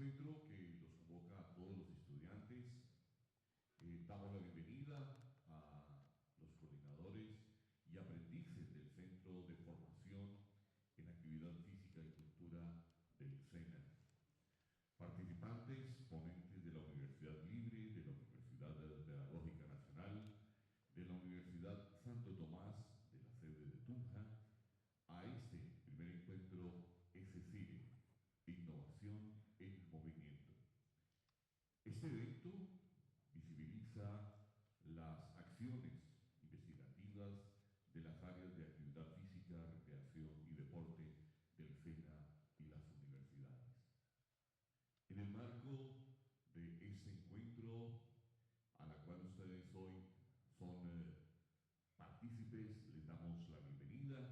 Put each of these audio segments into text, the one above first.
encuentro que los convoca a todos los estudiantes. Damos la bienvenida a los coordinadores y aprendices del Centro de Formación en Actividad Física y Cultura del SENA. Participantes, ponentes de la Universidad Libre, de la Universidad Pedagógica Nacional, de la Universidad Santo Tomás, de la sede de Tunja, a este primer encuentro SCIRE, Innovación en Movimiento. Este evento visibiliza las acciones investigativas de las áreas de actividad física, recreación y deporte del SENA y las universidades. En el marco de este encuentro, a la cual ustedes hoy son partícipes, les damos la bienvenida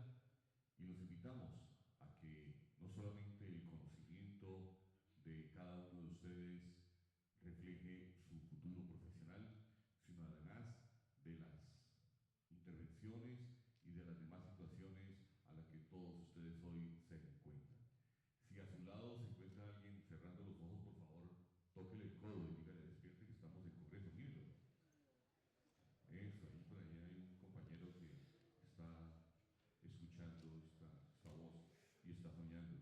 y los invitamos a que no solamente el conocimiento de cada uno de ustedes refleje su futuro profesional, sino además de las intervenciones y de las demás situaciones a las que todos ustedes hoy se encuentran. Si a su lado se encuentra alguien cerrando los ojos, por favor, tóquele el codo y dígale, despierte que estamos en Congreso, mírenlo. Eso, ahí por allá hay un compañero que está escuchando esta voz y está soñando,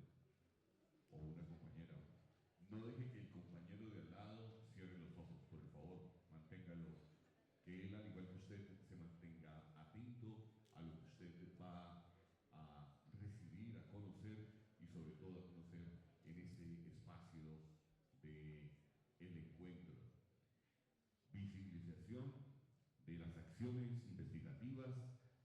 o una compañera. No deje que el compañero de al lado cierre los ojos, por favor, manténgalo, que él, al igual que usted, se mantenga atento a lo que usted va a recibir, a conocer y sobre todo a conocer en este espacio del encuentro. Visibilización de las acciones investigativas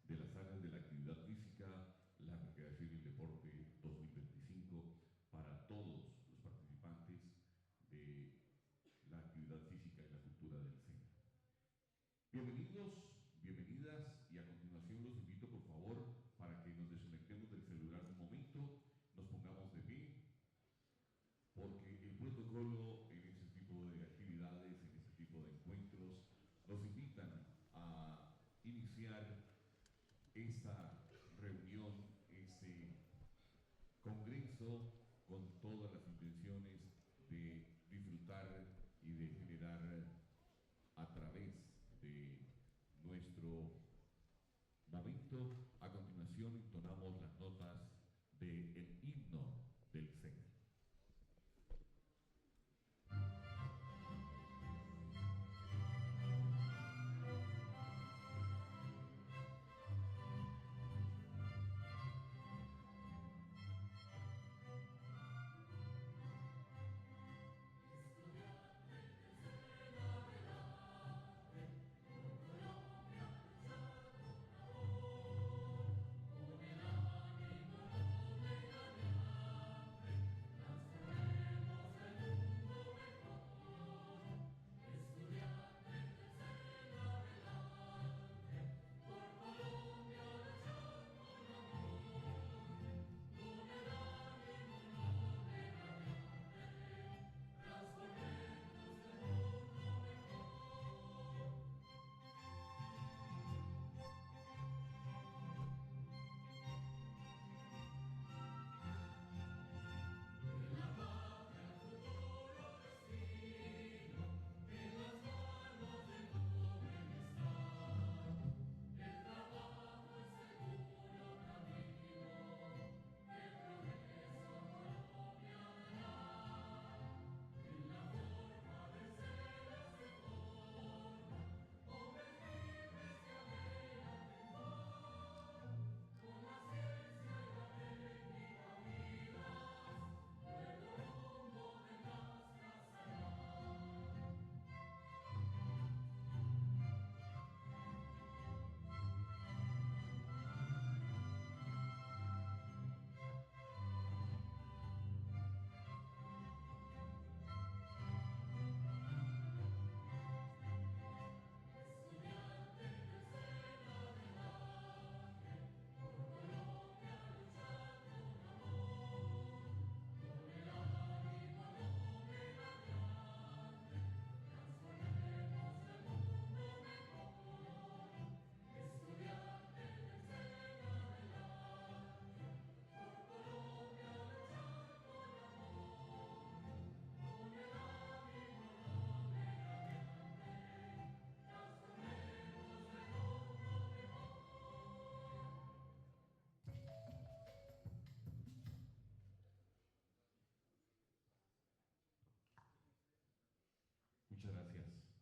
de las áreas de la actividad física, la recreación y el deporte 2025 para todos los participantes de la actividad física y la cultura del SENA. Bienvenidos, bienvenidas, y a continuación los invito por favor para que nos desconectemos del celular un momento, nos pongamos de pie, porque el protocolo en este tipo de actividades, en este tipo de encuentros, nos invitan a iniciar esta reunión, este congreso, con todas las intenciones de disfrutar y de generar a través de nuestro momento. A continuación entonamos las notas del himno del SENA. Colombia, lucha con amor.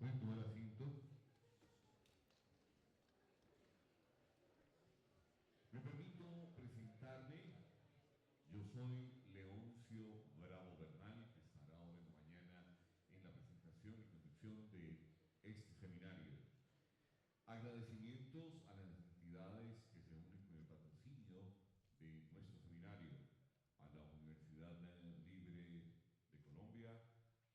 Pueden tomar asiento. Me permito presentarme. Yo soy Leoncio Bravo Bernal, que estará ahora en la mañana en la presentación y conducción de este seminario. Agradecimientos a las entidades que se unen con el patrocinio de nuestro seminario, a la Universidad Libre de Colombia,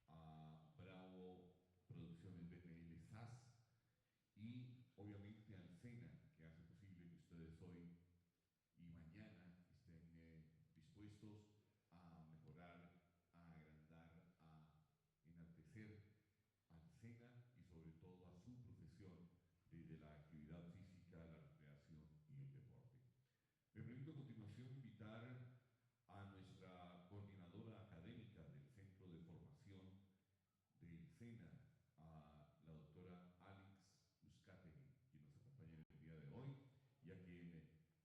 a Bravo Producciones BTL SAS y obviamente al SENA, que hace posible que ustedes hoy y mañana estén dispuestos a mejorar, a agrandar, a enaltecer al SENA y sobre todo a su profesión desde la actividad física, la recreación y el deporte. Me permito a continuación invitar a nuestra coordinadora académica del Centro de Formación del SENA, a la doctora Alex Uzcategui, quien nos acompaña en el día de hoy y a quien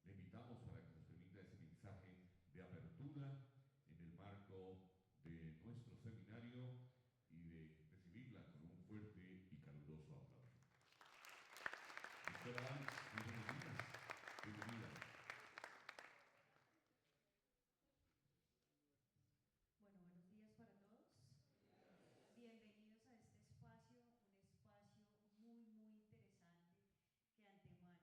le invitamos para que nos permita ese mensaje de apertura en el marco de nuestro seminario y de recibirla con un fuerte y caluroso aplauso. Doctora Alex, bienvenida. Bienvenida. Bueno, buenos días para todos. Bienvenidos a este espacio, un espacio muy interesante que antemano,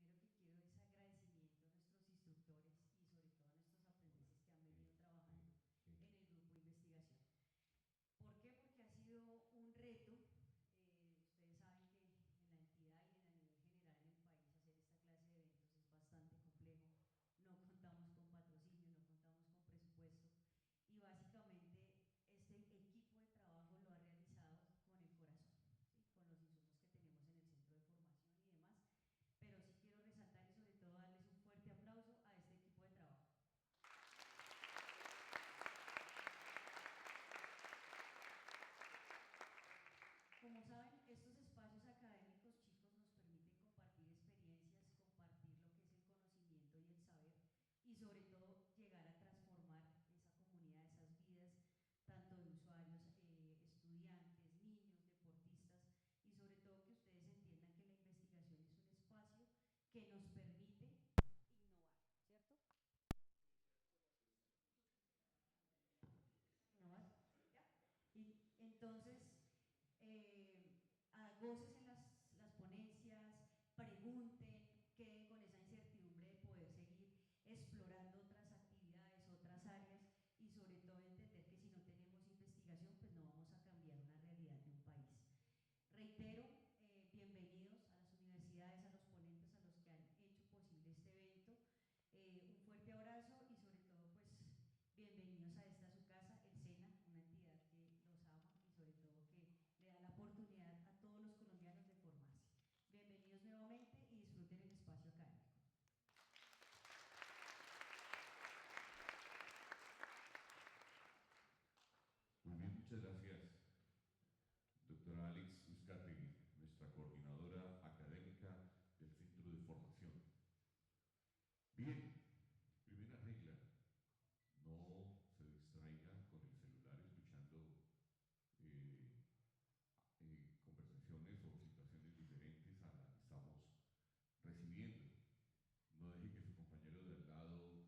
y lo primero que quiero es agradecimiento a nuestros instructores y sobre todo a nuestros aprendices que han venido trabajando en el grupo de investigación. ¿Por qué? Porque ha sido un reto. Ustedes saben que en la entidad y a nivel general en el país hacer esta clase de eventos es bastante complejo. No contamos con patrocinio, no contamos con presupuesto y básicamente este equipo de trabajo lo ha realizado con el corazón, ¿sí? Con los insumos que tenemos en el centro de formación y demás, pero sí quiero resaltar y sobre todo darles un fuerte aplauso a este equipo de trabajo. Como saben, estos espacios académicos, chicos, nos permiten compartir experiencias, compartir lo que es el conocimiento y el saber, y sobre todo llegar a transformar esa comunidad, esas vidas, tanto de usuarios, estudiantes, niños, deportistas, y sobre todo que ustedes entiendan que la investigación es un espacio que nos permite innovar, ¿cierto? Innovar, ¿ya? Y entonces, gócesen las ponencias, pregunten, queden con esa incertidumbre de poder seguir explorando otras actividades, otras áreas y sobre todo entender que si no tenemos investigación pues no vamos a cambiar una realidad de un país. Reitero, bienvenidos a las universidades, a los ponentes, a los que han hecho posible este evento. Un fuerte abrazo y sobre todo pues bienvenidos a esta su casa, el SENA, una entidad que los ama y sobre todo que le da la oportunidad a todos los colombianos de formarse. Bienvenidos nuevamente y disfruten el espacio académico. Muy bien, muchas gracias, doctora Alex Uzcategui, nuestra coordinadora académica del Centro de Formación. Bien, primera regla, no se distraigan con el celular escuchando conversaciones o situaciones diferentes a las que estamos recibiendo. No deje que su compañero de al lado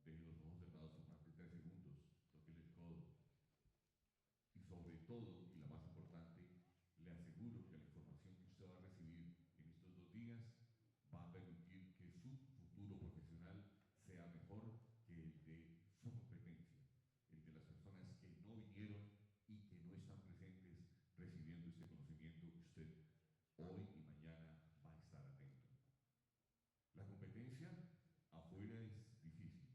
deje los ojos cerrados por más de 3 segundos, tóquele el codo. Y sobre todo, y la más importante, le aseguro que la información que usted va a recibir en estos 2 días va a permitir que su futuro profesional sea mejor que el de su competencia, el de las personas que no vinieron y que no están presentes recibiendo este conocimiento que usted hoy y mañana va a estar atento. La competencia afuera es difícil.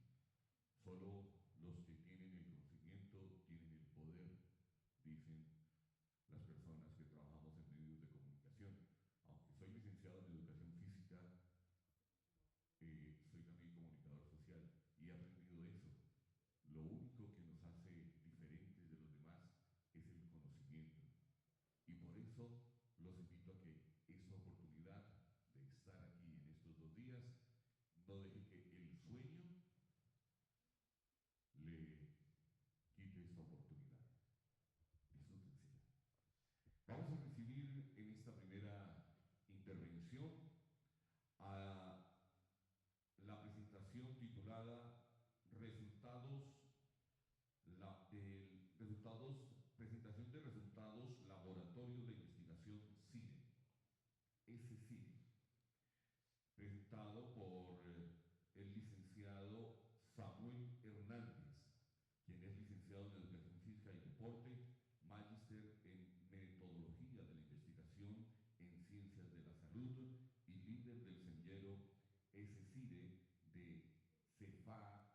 Solo los que tienen el conocimiento tienen el poder, dicen las personas que trabajamos en medios de comunicación. Aunque soy licenciado en educación física, soy también comunicador social y he aprendido eso. Lo único que nos hace diferentes de los demás es el conocimiento. Y por eso los invito a que esta oportunidad de estar aquí en estos 2 días no deje que el sueño le quite esta oportunidad. Disfrútensela. Vamos a recibir presentación de resultados Laboratorio de Investigación CINE, SCINE, presentado por el licenciado Samuel Hernández, quien es licenciado en Educación Física y Deporte, magíster en Metodología de la Investigación en Ciencias de la Salud y líder del semillero SCIDE de CEFAC,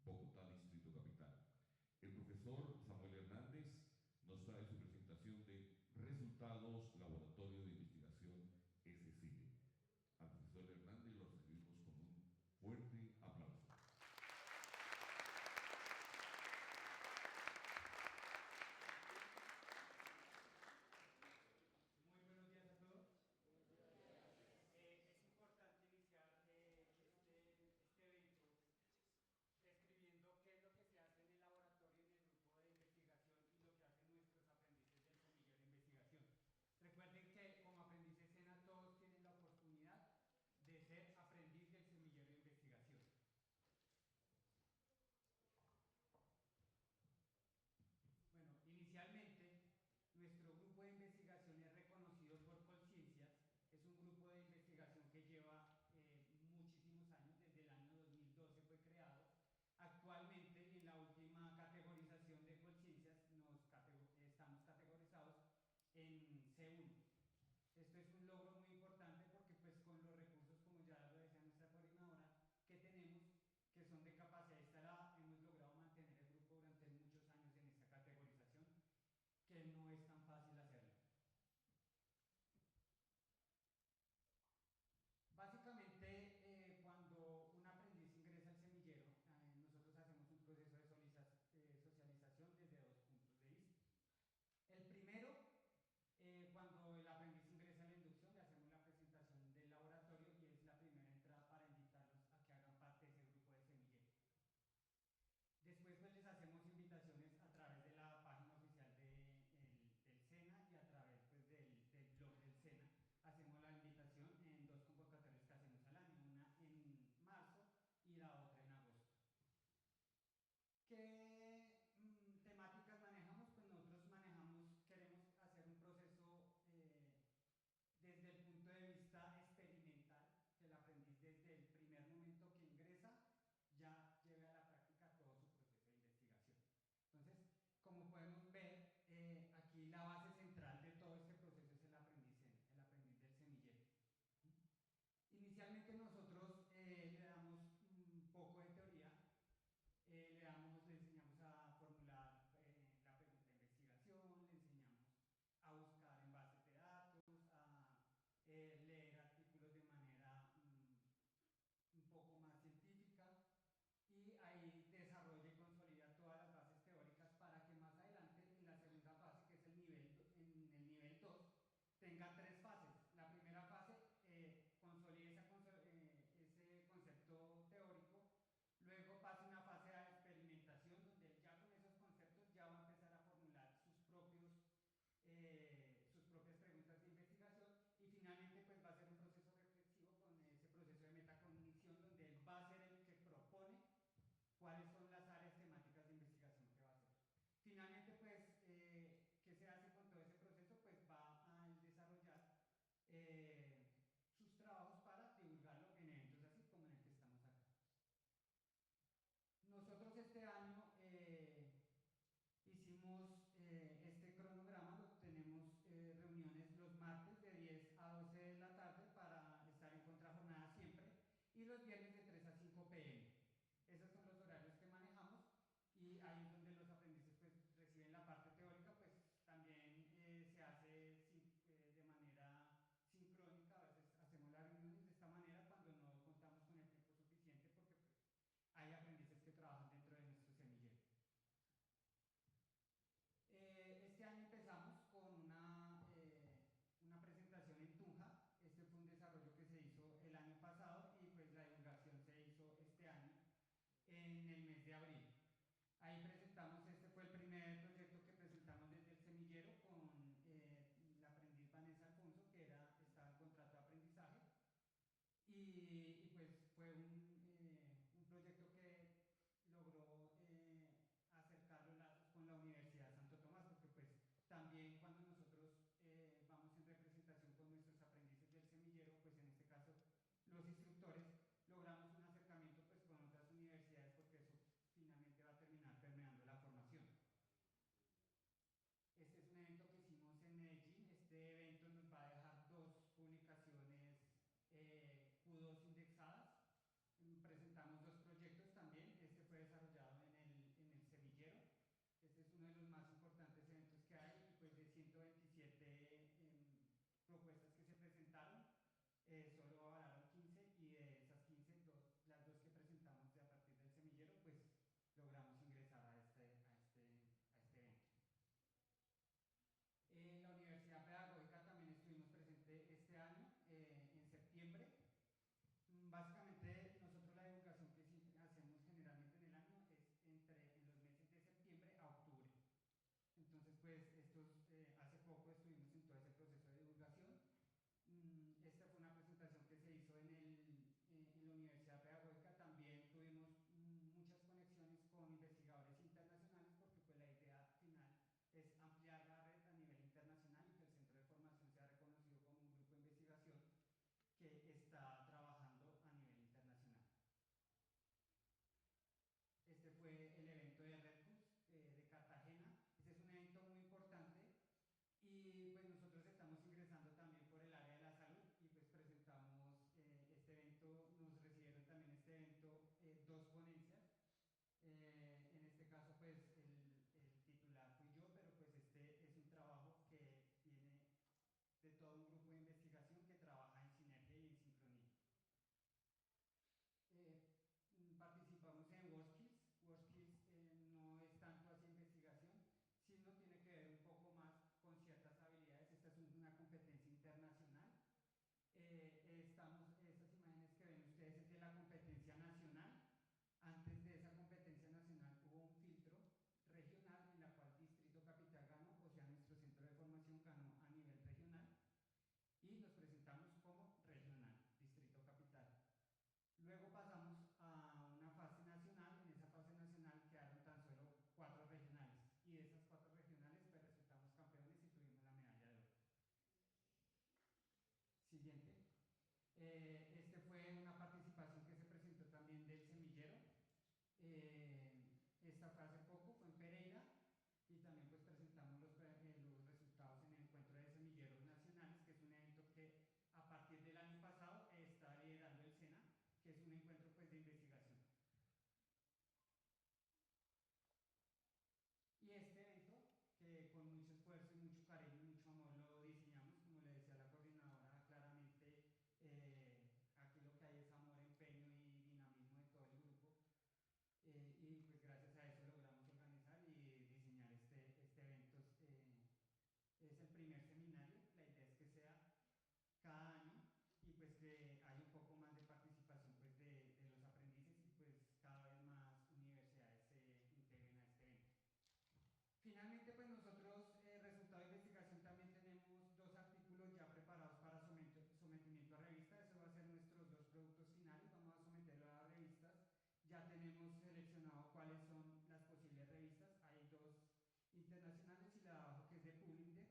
Bogotá, Distrito Capital. El profesor Samuel Hernández nos trae su presentación de resultados Laboratorio de Investigación SCIDE. Al profesor Hernández lo recibimos con un fuerte aplauso. Muy buenos días a todos. Es importante iniciar este evento describiendo qué es lo que se hace en el laboratorio, en el grupo de investigación y lo que hacen nuestros aprendices del semillero de investigación. Recuerden que como aprendices SENA todos tienen la oportunidad de ser aprendiz del semillero de investigación. Bueno, inicialmente nuestro grupo de investigación es reconocido por Colciencias. Es un grupo de investigación que lleva muchísimos años, desde el año 2012 fue creado. Actualmente, en la última categorización de Colciencias, estamos categorizados en C1. Esto es un logro muy importante porque pues con los recursos, como ya lo decía nuestra coordinadora, que tenemos, que son de capacidad instalada, hemos logrado mantener el grupo durante muchos años en esta categorización, que no es tan fácil hacerlo. Básicamente, cuando un aprendiz ingresa al semillero, nosotros hacemos un proceso de socialización desde dos puntos de vista. El primero, cuando el aprendiz ingresa a la inducción, le hacemos la presentación del laboratorio y es la primera entrada para invitarlos a que hagan parte de ese grupo de semillero. Después pues les hacemos invitaciones a través de la página oficial del SENA y a través pues, del blog del SENA. Hacemos la invitación en dos convocatorias que hacemos al año, una en marzo y la otra en agosto. ¿Qué temáticas manejamos? Pues nosotros queremos hacer un proceso desde el punto de vista experimental, que el aprendiz desde el primer momento que ingresa ya lleve a la práctica todo su proceso de investigación. Entonces, como podemos ver, aquí la base central de todo este proceso es el aprendiz del semillero. Inicialmente nosotros le damos un poco de teoría, le enseñamos a formular la pregunta de investigación, le enseñamos a buscar en bases de datos, a leer artículos de manera un poco más científica y ahí desarrolla y consolida todas las bases teóricas para que más adelante en la segunda fase, que es en el nivel 2, tenga tres fases. La primera fase consolida ese concepto teórico, luego pasa una fase de experimentación donde ya con esos conceptos ya va a empezar a formular sus propias preguntas de investigación y finalmente pues va a ser un proceso reflexivo con ese proceso de metacognición donde él va a ser el que propone cuáles son las áreas temáticas de investigación que va a hacer. Finalmente pues, ¿qué se hace con todo ese proceso? Pues va a desarrollar sus trabajos para divulgarlo en eventos así como en el que estamos acá. Nosotros este año hicimos este cronograma, tenemos reuniones los martes de 10 a 12 de la tarde para estar en contrajornada siempre y los viernes de 3 a 5 p.m. Esos son los horarios que manejamos y ahí es donde los aprendices pues, reciben la parte teórica, pues también se hace de manera sincrónica, a veces hacemos las reuniones de esta manera cuando no contamos con el tiempo suficiente porque pues, hay aprendices que trabajan dentro de nuestro semillero. Este año empezamos con una presentación en Tunja. Este fue un desarrollo que se hizo el año pasado y pues la divulgación se hizo este año esta fue hace poco, fue en Pereira, y también pues presentamos los resultados en el encuentro de semilleros nacionales, que es un evento que a partir del año pasado está liderando el SENA, que es un encuentro pues de investigación. Y este evento, que con mucho esfuerzo y mucho cariño y mucho amor lo diseñamos, como le decía la coordinadora, claramente aquí lo que hay es amor, empeño y dinamismo de todo el grupo. Y pues gracias a eso logramos organizar y diseñar este evento. Es el primer seminario, la idea es que sea cada año y pues que haya un poco más de participación pues de los aprendices y pues cada vez más universidades se integren a este evento. Finalmente, pues nosotros, resultado de investigación, también tenemos 2 artículos ya preparados para sometimiento a revista. Eso va a ser nuestros 2 productos finales, vamos a someterlo a revistas. Ya tenemos seleccionado cuáles son las posibles revistas. Hay 2 internacionales y la de abajo que es de Publindex,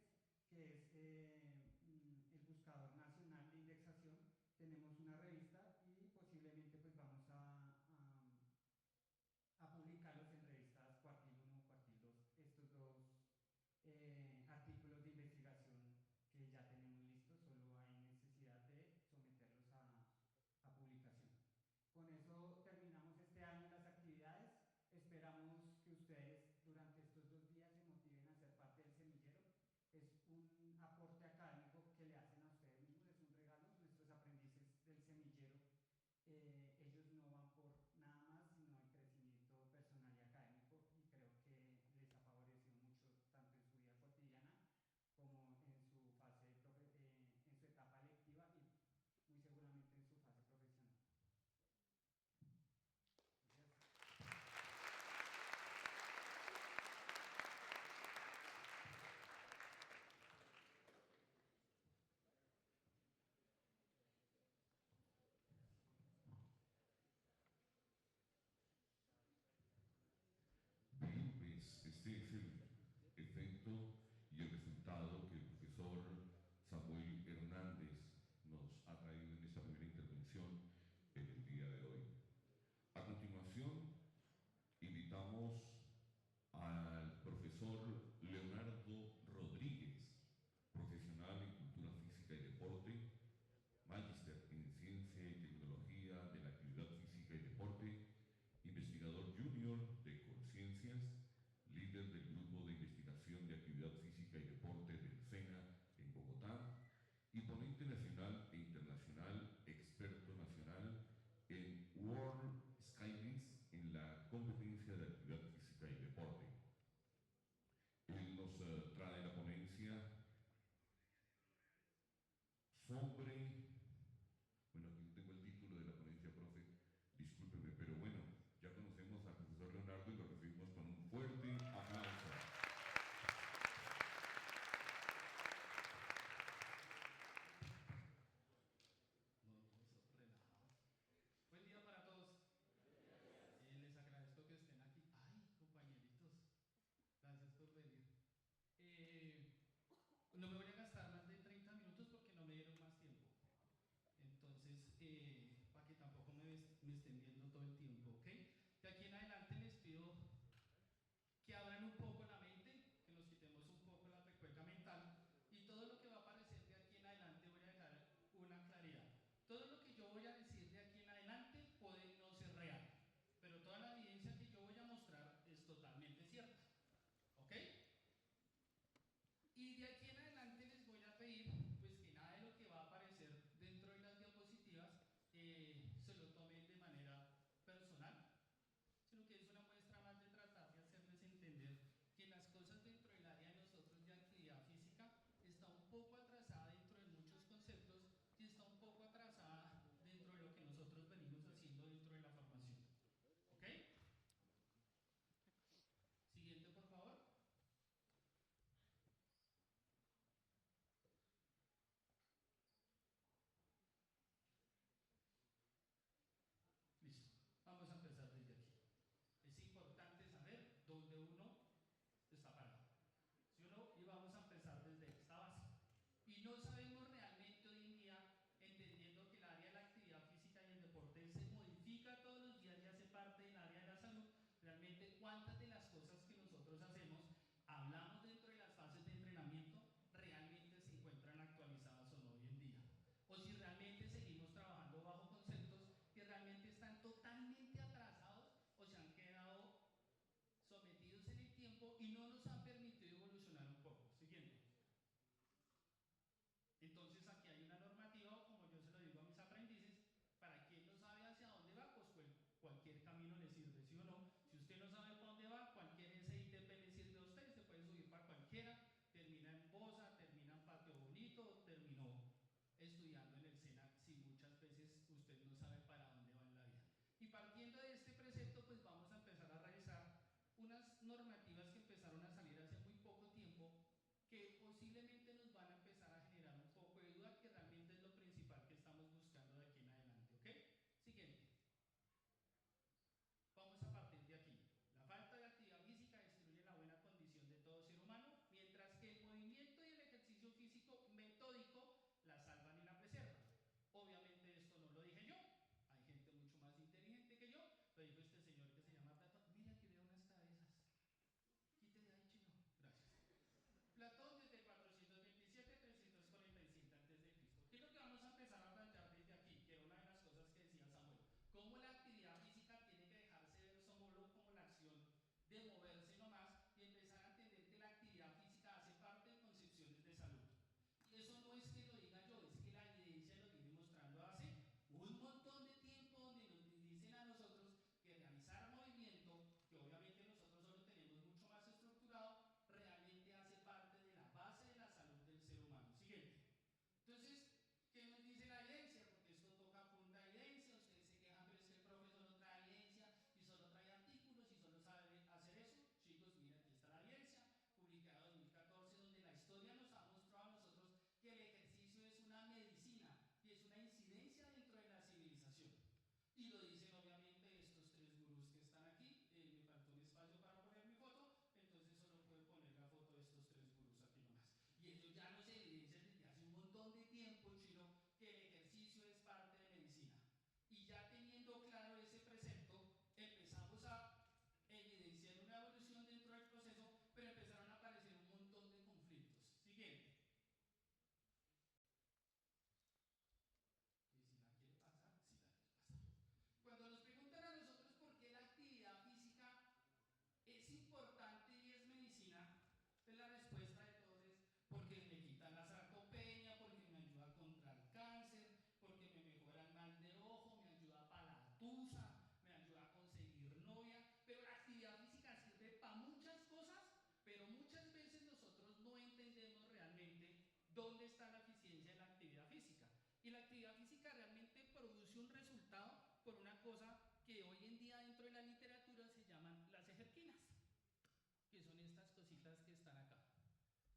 que es el buscador nacional de indexación. Tenemos una revista y posiblemente pues vamos a publicarlos en revistas Cuartil 1 o Cuartil 2, estos 2 artículos de investigación que ya tenemos listos, solo hay necesidad de someterlos a publicación. Con eso terminamos este año las actividades. Esperamos que ustedes durante estos 2 días se motiven a ser parte del semillero. Es un aporte académico que le hacen a ustedes mismos, es un regalo. Nuestros aprendices del semillero, ellos no van por nada más, sino el crecimiento personal y académico, y creo que les ha favorecido mucho tanto en su vida cotidiana como en su en su etapa lectiva y muy seguramente en su fase profesional. Bien, pues este es el efecto y el resultado que el profesor Samuel Hernández nos ha traído en esta primera intervención en el día de hoy. A continuación, invitamos al profesor Leonardo Rodríguez, profesional en cultura física y deporte, magíster en ciencia y tecnología de la actividad física y deporte, investigador junior de Conciencias, líder del grupo de investigación de actividad física y deporte del SENA en Bogotá y ponente nacional e internacional, experto nacional en World Skills en la competencia de actividad física y deporte. Él nos trae la ponencia sobre, bueno, aquí no tengo el título de la ponencia, profe, discúlpeme, pero bueno, ya conocemos al profesor Leonardo y lo recibimos con un fuerte aplauso. Relajados. Buen día para todos. Les agradezco que estén aquí. Ay, compañeritos, gracias por venir. No me voy a gastar más de 30 minutos porque no me dieron más tiempo. Entonces, para que tampoco me estén viendo todo el tiempo, ¿ok? De aquí en adelante les pido que abran un poco la mente, que nos quitemos un poco la pecueca mental, y todo lo que va a aparecer de aquí en adelante voy a dejar una claridad. Todo lo que yo voy a decir de aquí en adelante puede no ser real, pero toda la evidencia que yo voy a mostrar es totalmente cierta, ¿ok? Y de aquí en adelante les voy a pedir pues que nada de lo que va a aparecer dentro de las diapositivas se lo tomen de manera personal, sino que es una muestra más de tratar de hacerles entender que cuántas de las cosas que nosotros hacemos, hablamos dentro de las fases de entrenamiento, realmente se encuentran actualizadas o no hoy en día. O si realmente seguimos trabajando bajo conceptos que realmente están totalmente atrasados o se han quedado sometidos en el tiempo y no nos han permitido evolucionar un poco. Siguiente. Entonces aquí hay una normativa, como yo se lo digo a mis aprendices, para quien no sabe hacia dónde va, pues cualquier camino le sirve, ¿sí o no? Si usted no sabe para dónde va, cualquier SITP le sirve a usted, se puede subir para cualquiera, termina en Bosa, termina en Patio Bonito, terminó estudiando en el SENA, si muchas veces usted no sabe para dónde va en la vida. Y partiendo de este precepto, pues vamos a empezar a realizar unas normativas que empezaron a salir hace muy poco tiempo, que posiblemente nos van a empezar a generar un poco de duda, que realmente es lo principal que estamos buscando de aquí en adelante, ¿ok? Siguiente. Vamos a partir de aquí. La falta de actividad física destruye la buena condición de todo ser humano, mientras que el movimiento y el ejercicio físico metódico la salvan y la preservan. Obviamente esto no lo dije yo, hay gente mucho más inteligente que yo, lo dijo este señor que se llama Platón. Mira que veo unas cabezas. Quite de ahí, chino. Gracias. Platón desde 427-345 a.C. ¿Qué es lo que vamos a empezar a plantear desde aquí? Que era una de las cosas que decía Samuel. Cómo la actividad física tiene que dejarse ver solo como la acción de moverse nomás y empezar a entender que la actividad física hace parte de concepciones de salud. Y eso no es que lo diga yo, es que la evidencia lo viene mostrando hace un montón de tiempo, donde nos dicen a nosotros que realizar movimiento, que obviamente nosotros solo tenemos mucho más estructurado, realmente hace parte de la base de la salud del ser humano. Siguiente. Entonces, ¿qué nos dice la evidencia? Porque esto toca punta de evidencia, ustedes se quejan, pero es que el profesor no trae evidencia y solo trae artículos y solo sabe hacer eso. Chicos, mira, aquí está la evidencia, publicada en 2014, donde la historia nos ha mostrado a nosotros que el ejercicio es una medicina y es una incidencia dentro de la civilización. Y lo dicen obviamente estos tres gurús que están aquí. Me faltó un espacio para poner mi foto, entonces solo puedo poner la foto de estos tres gurús aquí nomás. Y ellos ya nos evidencian desde hace un montón de tiempo, chino, que el ejercicio es parte de medicina. Y ya teniendo claro ese precepto, empezamos a evidenciar una evolución dentro del proceso, pero empezaron a aparecer un montón de conflictos. Siguiente. Y si la quiere pasar, sí la quiere pasar. Cuando nos preguntan a nosotros por qué la actividad física es importante y es medicina, pues la respuesta de todos es porque me quita la sarcopenia, porque me ayuda contra el cáncer, porque me mejora el mal de ojo, me ayuda para la tusa, me ayuda a conseguir novia. Pero la actividad física sirve para muchas cosas, pero muchas veces nosotros no entendemos realmente dónde está la eficiencia de la actividad física. Y la actividad física realmente produce un resultado por una cosa que hoy en día dentro de la literatura se llaman las ejerquinas, que son estas cositas que están acá,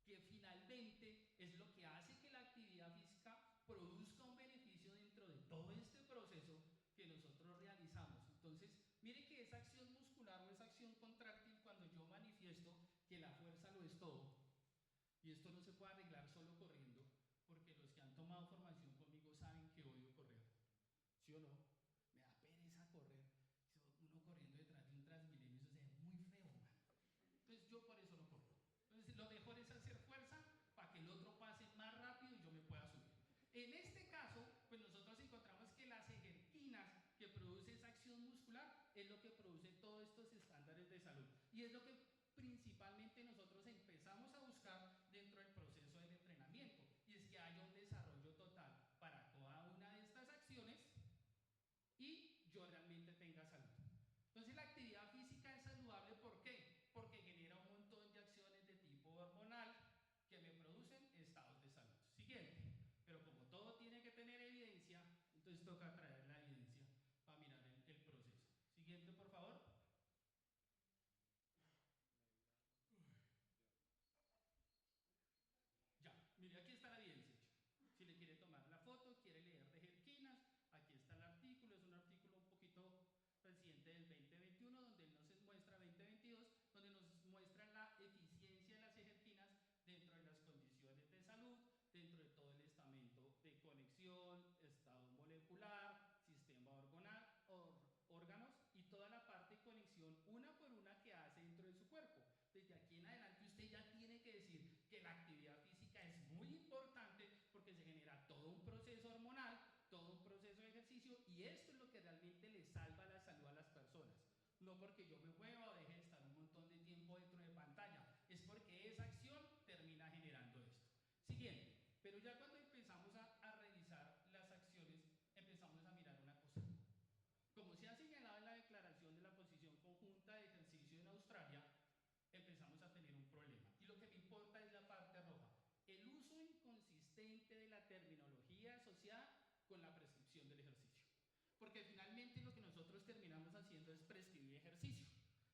que finalmente es lo que hace que la actividad física produzca un beneficio dentro de todo este proceso que nosotros realizamos. Entonces, mire que esa acción muscular o esa acción contráctil, cuando yo manifiesto que la fuerza lo es todo, y esto no se puede arreglar solo corriendo, porque los que han tomado formación conmigo saben que odio correr, ¿sí o no? Me da pereza correr, uno corriendo detrás de un Transmilenio, eso se ve muy feo, man. Entonces yo por eso no corro. Entonces lo mejor es hacer fuerza para que el otro pase más rápido y yo me pueda subir. En este caso, pues nosotros encontramos que las ejerquinas que produce esa acción muscular es lo que produce todos estos estándares de salud. Y es lo que principalmente nosotros empezamos a buscar dentro del proceso del entrenamiento. Y es que haya un desarrollo total para cada una de estas acciones y yo realmente tenga salud. Entonces la actividad física es saludable, ¿por qué? Porque genera un montón de acciones de tipo hormonal que me producen estados de salud. Siguiente. Pero como todo tiene que tener evidencia, entonces toca traer la evidencia para mirar el proceso. Siguiente, por favor. que la actividad física es muy importante porque se genera todo un proceso hormonal, todo un proceso de ejercicio y esto es lo que realmente le salva la salud a las personas. No porque yo me mueva o deje de estar un montón de tiempo dentro de pantalla, es porque esa acción termina generando esto. Siguiente, pero ya cuando empezamos a revisar las acciones, empezamos a mirar una cosa. Como se ha señalado en la declaración de la posición conjunta de ejercicio en Australia, empezamos a tener un problema. Y lo que me importa es la parte roja. El uso inconsistente de la terminología asociada con la prescripción del ejercicio. Porque finalmente lo que nosotros terminamos haciendo es prescribir ejercicio.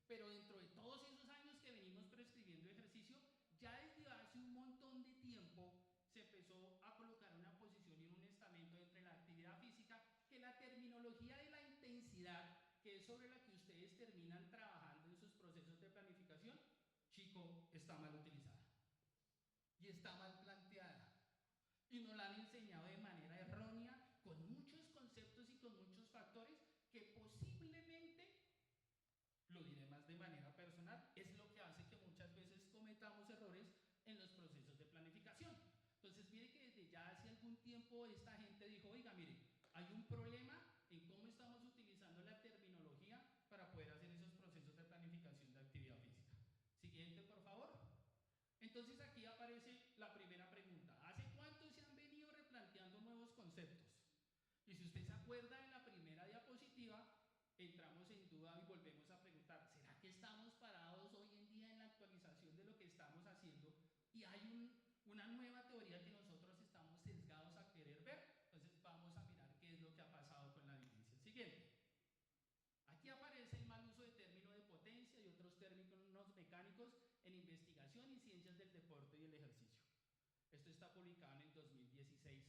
Pero dentro de todos esos años que venimos prescribiendo ejercicio, ya desde hace un montón de tiempo se empezó a colocar una posición y un estamento entre la actividad física que la terminología de la intensidad, que es sobre la que ustedes terminan trabajando en sus procesos de planificación, chico, está mal utilizada y está mal planteada y nos la han enseñado de manera errónea con muchos conceptos y con muchos factores que posiblemente, lo diré más de manera personal, es lo que hace que muchas veces cometamos errores en los procesos de planificación. Entonces mire que desde ya hace algún tiempo esta gente dijo, oiga, mire, hay un problema en cómo estamos utilizando la terminología para poder hacer esos procesos de planificación de actividad física. Siguiente, por favor. Entonces aquí aparece la primera pregunta. ¿Hace cuánto se han venido replanteando nuevos conceptos? Y si usted se acuerda en la primera diapositiva, entramos en duda y volvemos a preguntar, ¿será que estamos parados hoy en día en la actualización de lo que estamos haciendo? Y hay una nueva teoría que nosotros estamos sesgados a querer ver. Entonces vamos a mirar qué es lo que ha pasado con la evidencia. Siguiente. Aquí aparece el mal uso de términos de potencia y otros términos mecánicos en investigación y ciencias del deporte y el ejercicio. Esto está publicado en el 2016.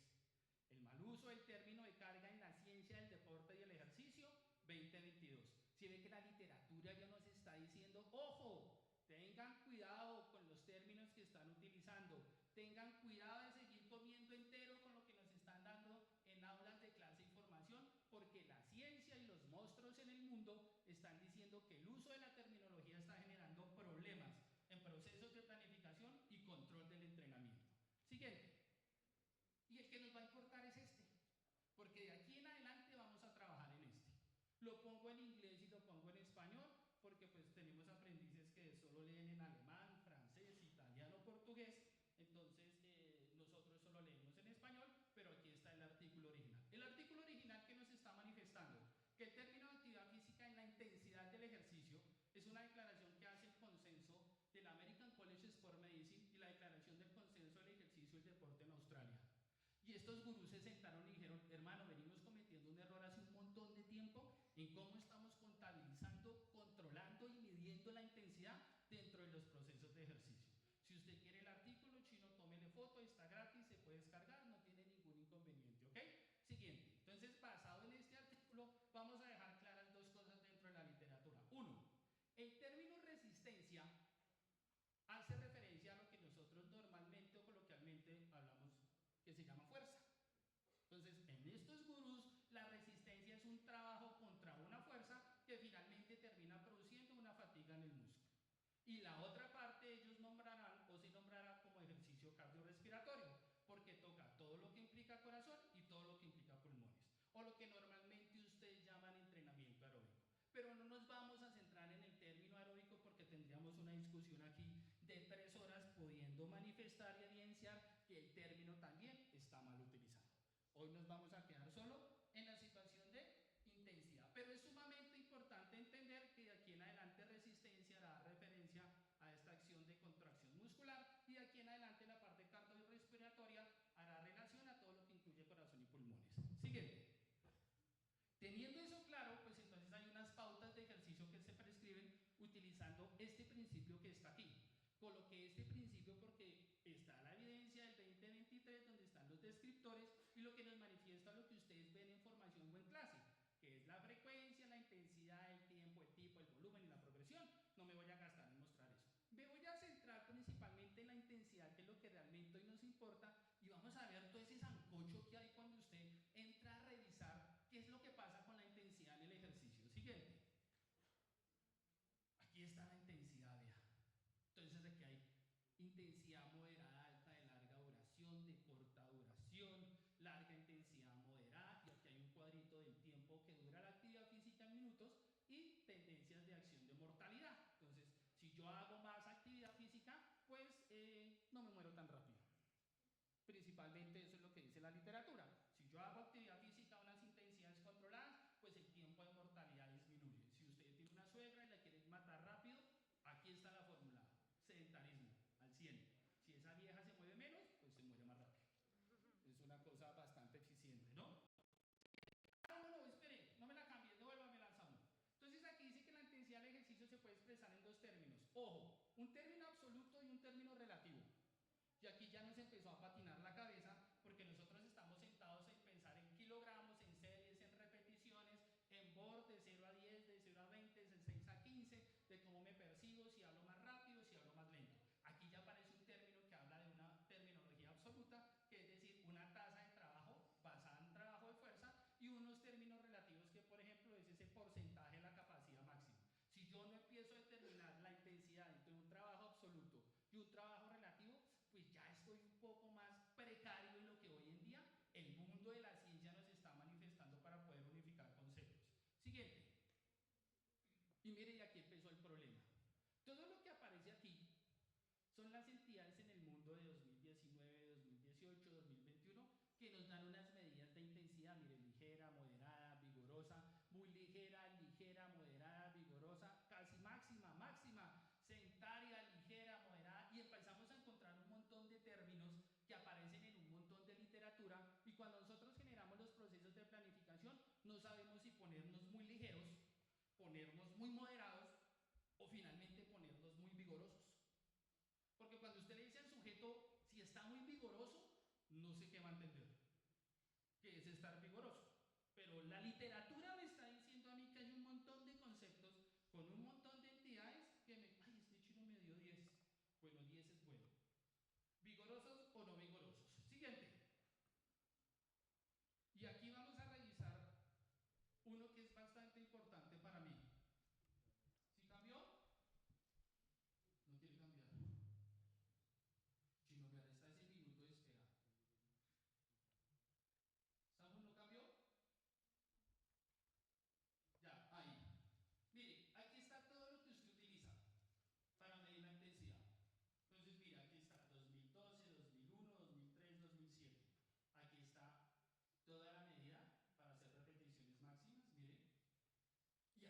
El mal uso del término de carga en la ciencia del deporte y el ejercicio, 2022. Si ve que la literatura ya nos está diciendo, ojo, tengan cuidado con los términos que están utilizando, tengan cuidado de seguir comiendo entero con lo que nos están dando en aulas de clase y formación, porque la ciencia y los monstruos en el mundo están diciendo que el uso de la terminología está generando problemas en procesos de planificación y control del entrenamiento. Siguiente. Y el que nos va a importar es este, porque de aquí en adelante vamos a trabajar en este. Lo pongo en inglés y lo pongo en español, porque pues tenemos aprendices que solo leen en alemán, francés, italiano, portugués, entonces nosotros solo leemos en español, pero aquí está el artículo original. El artículo original que nos está manifestando que el término de actividad física en la intensidad del ejercicio es una declaración que hace el consenso del American College of Sport Medicine y la declaración del consenso del ejercicio y el deporte en Australia. Y estos gurús se sentaron y dijeron, hermano, venimos cometiendo un error hace un montón de tiempo en cómo estamos contabilizando, controlando y midiendo la intensidad dentro de los procesos de ejercicio. Si usted quiere el artículo, chino, tómele foto, está gratis, se puede descargar, no tiene ningún inconveniente, ¿ok? Siguiente. Entonces, basado en este artículo, vamos a dejar claras dos cosas dentro de la literatura. Uno, el término resistencia hace referencia a lo que nosotros normalmente o coloquialmente hablamos que se llama fuerza. Entonces, en estos gurús, la resistencia es un trabajo contra una fuerza que finalmente termina produciendo una fatiga en el músculo. Y la otra parte ellos nombrarán o se nombrará como ejercicio cardiorrespiratorio, porque toca todo lo que implica corazón y todo lo que implica pulmones, o lo que normalmente ustedes llaman entrenamiento aeróbico. Pero no nos vamos a centrar en el término aeróbico porque tendríamos una discusión aquí de 3 horas pudiendo manifestar y evidenciar que el término también está mal utilizado. Hoy nos vamos a quedar solo en la situación de intensidad, pero es sumamente importante entender que de aquí en adelante resistencia hará referencia a esta acción de contracción muscular y de aquí en adelante la parte cardiorrespiratoria hará relación a todo lo que incluye corazón y pulmones. Siguiente. Teniendo eso claro, pues entonces hay unas pautas de ejercicio que se prescriben utilizando este principio que está aquí. Coloqué este principio porque está la evidencia del 2023 donde están los descriptores y lo que nos manifiesta lo que ustedes ven en formación o en clase, que es la frecuencia, la intensidad, el tiempo, el tipo, el volumen y la progresión. No me voy a gastar en mostrar eso. Me voy a centrar principalmente en la intensidad, que es lo que realmente hoy nos importa, y vamos a ver todo ese sancocho que hay cuando usted entra a revisar qué es lo que pasa con la intensidad en el ejercicio. Siguiente. Aquí está la intensidad, vea. Entonces aquí hay intensidad moderada. yo hago más actividad física, pues no me muero tan rápido. Principalmente eso es lo que dice la literatura. Si yo hago actividad física a unas intensidades controladas, pues el tiempo de mortalidad disminuye. Si usted tiene una suegra y la quiere matar rápido, aquí está la fórmula: sedentarismo al 100. Si esa vieja se mueve menos, pues se muere más rápido. Es una cosa bastante eficiente, ¿no? Ah, no, espere, no me la cambie, devuélvame la uno. Entonces aquí dice que la intensidad del ejercicio se puede expresar en dos términos. Ojo, un término absoluto y un término relativo. Y aquí ya nos empezó a patinar la cabeza porque nosotros estamos sentados en pensar en kilogramos, en series, en repeticiones, en board de 0 a 10, de 0 a 20, de 6 a 15, de cómo me percibo, si hablo más rápido, si hablo más lento. Aquí ya aparece un término que habla de una terminología absoluta, que es decir, una tasa de trabajo basada en trabajo de fuerza, y unos términos relativos que, por ejemplo, es ese porcentaje de la capacidad máxima. Si yo no empiezo a determinar la intensidad entre un trabajo absoluto y un trabajo relativo, pues ya estoy un poco más precario en lo que hoy en día el mundo de la ciencia nos está manifestando para poder unificar conceptos. Siguiente. Y mire, y aquí empezó el problema. Todo lo que aparece aquí son las entidades en el mundo de 2019, 2018, 2021 que nos dan unas medidas de intensidad, mire, ligera, moderada, vigorosa, muy ligera, ligera, moderada, vigorosa, casi máxima, máxima, sedentaria, ligera, moderada, y empezamos a encontrar un montón de términos que aparecen en un montón de literatura, y cuando nosotros generamos los procesos de planificación no sabemos si ponernos muy ligeros, ponernos muy moderados o finalmente ponernos muy vigorosos. Porque cuando usted le dice al sujeto si está muy vigoroso, no sé qué va a entender, que es estar vigoroso. Pero la literatura me está diciendo a mí que hay un montón de conceptos con un montón de entidades que ay, este chino me dio 10. Bueno, 10 es bueno. ¿Vigorosos o no vigorosos? Siguiente. Y aquí vamos a revisar uno que es bastante importante para mí. ¿Sí cambió? No quiere cambiar. Chino, me resta ese minuto de espera. ¿Samu no cambió? Ya, ahí. Mire, aquí está todo lo que usted utiliza para medir la intensidad. Entonces, mira, aquí está 2012, 2001, 2003, 2007. Aquí está toda la medida para hacer repeticiones máximas, mire. Y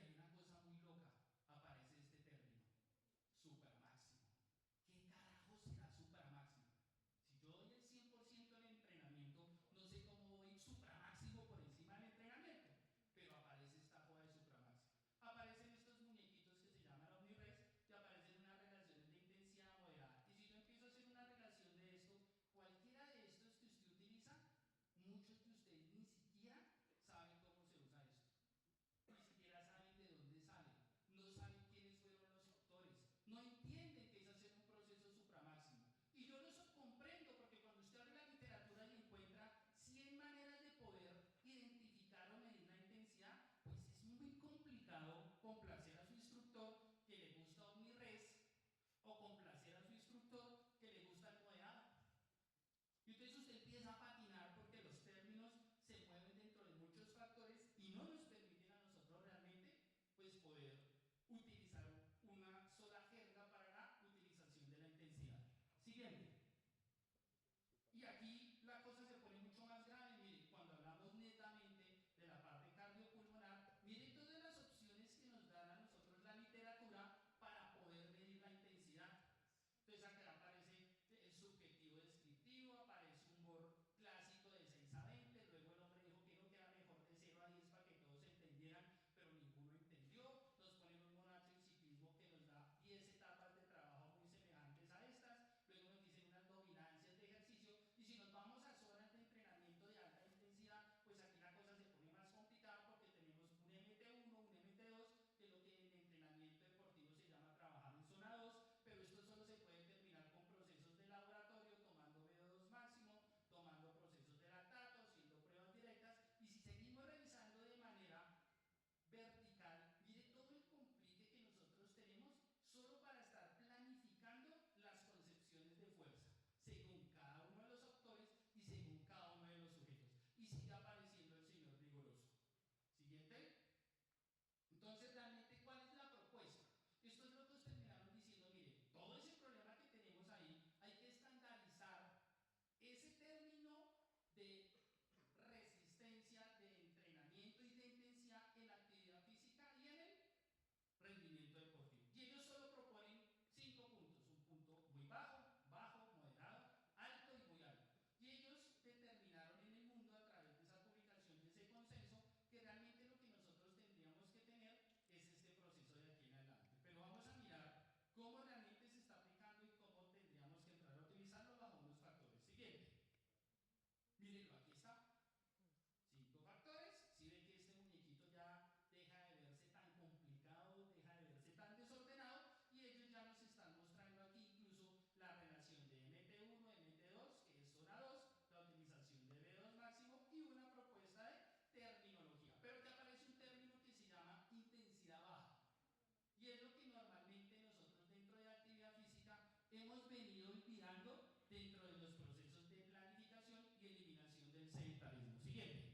dentro de los procesos de planificación y eliminación del sedentarismo. Siguiente.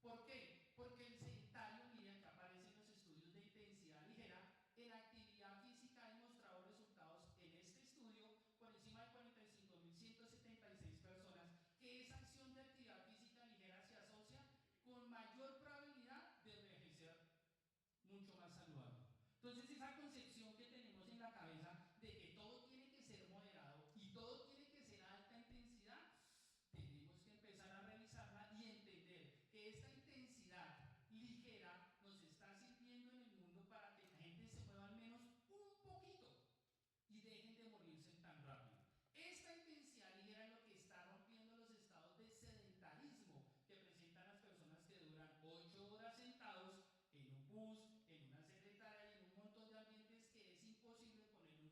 ¿Por qué? Porque el sedentario, miren que aparecen los estudios de intensidad ligera, en actividad física ha demostrado resultados en este estudio por encima de 45.176 personas que esa acción de actividad física ligera se asocia con mayor probabilidad de envejecer mucho más saludable. Entonces esa concepción que tenemos en la cabeza de que todo tiene que ser moderado y todo tiene que ser a alta intensidad, tenemos que empezar a revisarla y entender que esta intensidad ligera nos está sirviendo en el mundo para que la gente se mueva al menos un poquito y dejen de morirse tan rápido. Esta intensidad ligera es lo que está rompiendo los estados de sedentarismo que presentan las personas que duran 8 horas sentados en un bus, en una secretaria y en un montón de ambientes que es imposible poner un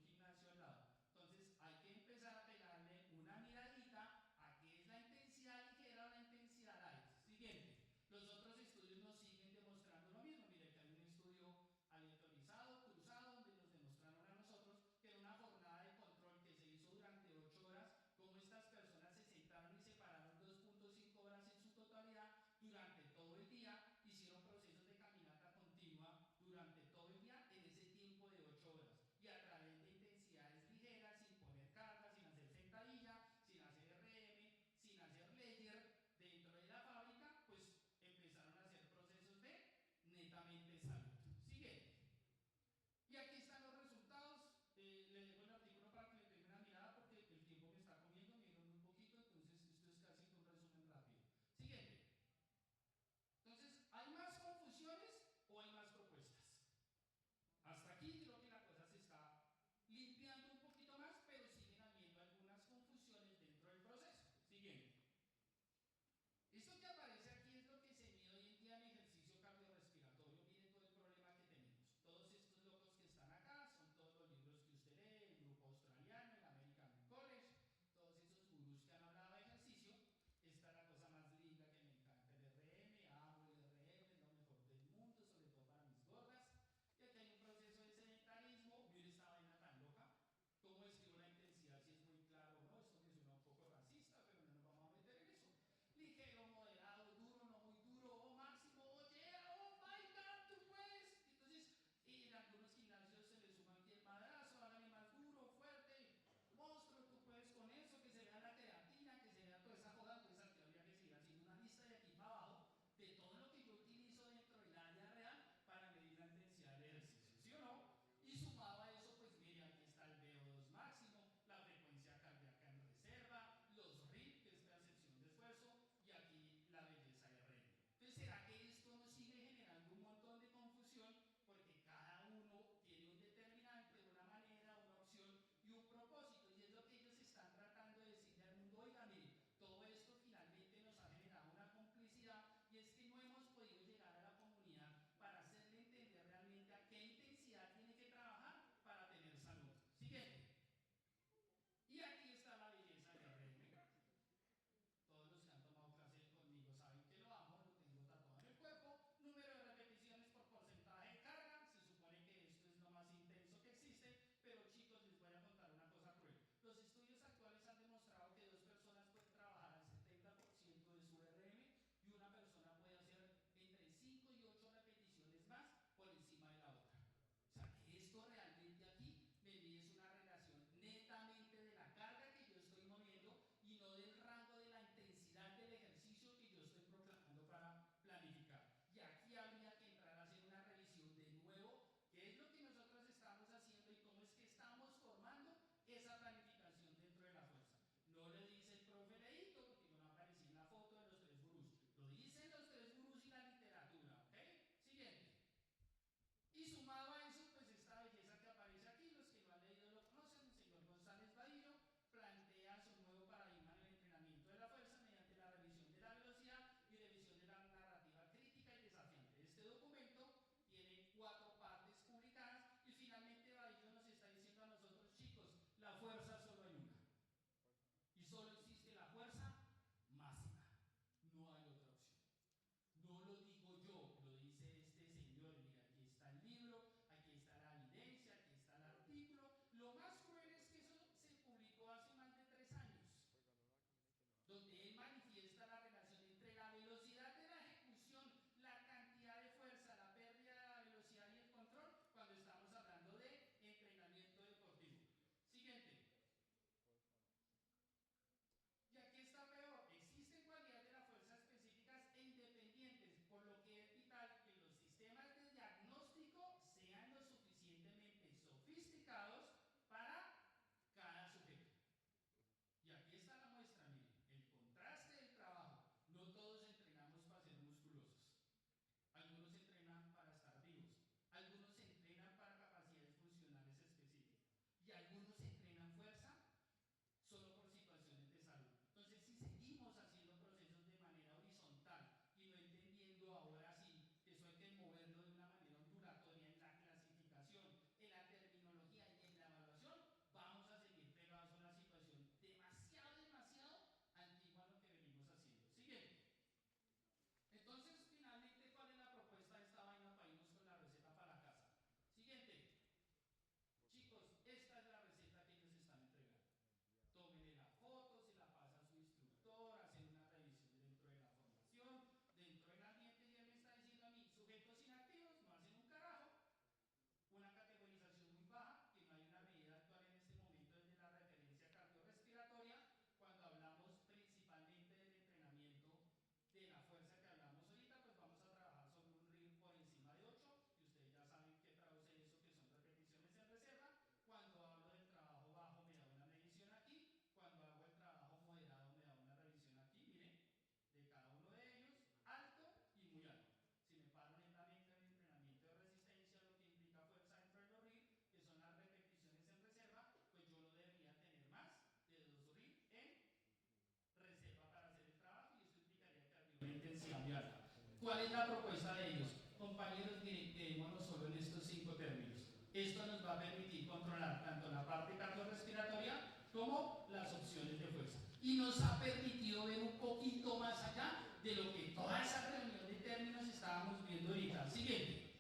¿Cuál es la propuesta de ellos? Compañeros, miren, quedémonos solo en estos 5 términos. Esto nos va a permitir controlar tanto la parte cardiorrespiratoria como las opciones de fuerza. Y nos ha permitido ver un poquito más allá de lo que toda esa reunión de términos estábamos viendo ahorita. Siguiente.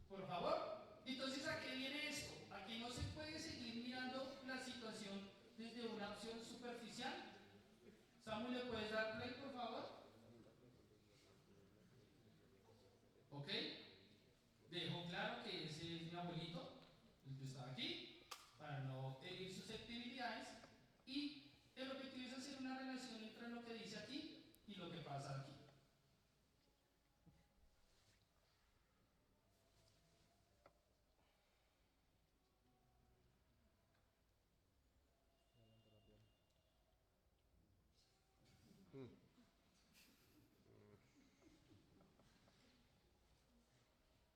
Por favor. Entonces, ¿a qué viene esto? ¿A que no se puede seguir mirando la situación desde una opción superficial? Samuel, ¿le puedes dar play, por favor? ¿Ok? Dejo claro que ese es mi abuelito, el que está aquí, para no herir susceptibilidades. Y el objetivo es hacer una relación entre lo que dice aquí y lo que pasa aquí.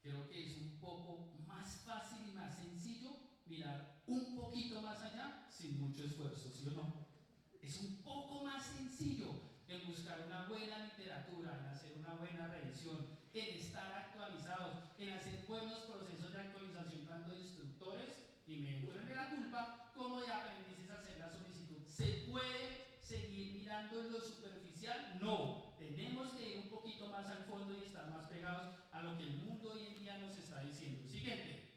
Creo que es un poco más fácil y más sencillo mirar un poquito más allá sin mucho esfuerzo, ¿sí o no? Es un poco más sencillo en buscar una buena literatura, en hacer una buena revisión, en estar actualizados, en hacer buenos procesos de actualización tanto de instructores, y me encuentro de la culpa, como de aprendices a hacer la solicitud. ¿Se puede seguir mirando en lo superficial? No, tenemos que ir un poquito más al fondo y estar más pegados a lo que el mundo hoy en día nos está diciendo. Siguiente.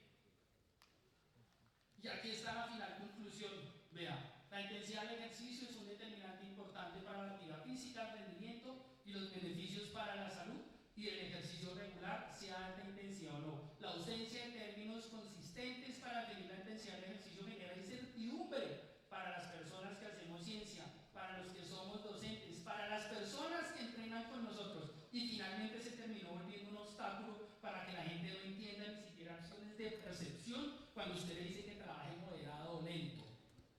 Y aquí está la final conclusión. Vea, la intensidad del ejercicio es un determinante importante para la actividad física, el rendimiento y los beneficios para la salud y el ejercicio regular, sea alta intensidad o no. La ausencia de términos consistentes para definir la intensidad del ejercicio genera incertidumbre para las personas que hacemos ciencia, para los que somos docentes, para las personas que entrenan con nosotros, y finalmente se terminó volviendo un obstáculo para que la gente no entienda ni siquiera acciones de percepción cuando usted le dice que trabaje moderado o lento.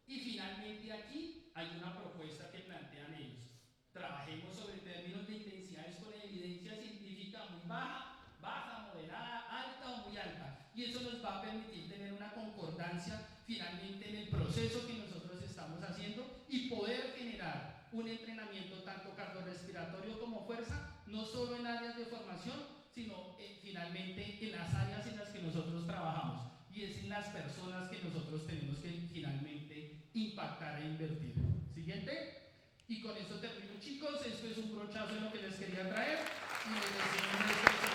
Y finalmente aquí hay una propuesta que plantean ellos. Trabajemos sobre términos de intensidades con evidencia científica muy baja, baja, moderada, alta o muy alta. Y eso nos va a permitir tener una concordancia finalmente en el proceso que nosotros estamos haciendo y poder generar un entrenamiento tanto cardiorrespiratorio como fuerza, no solo en áreas de formación, sino finalmente en las áreas en las que nosotros trabajamos. Y es en las personas que nosotros tenemos que finalmente impactar e invertir. Siguiente. Y con esto termino, chicos. Esto es un brochazo en lo que les quería traer. Y les deseo un éxito.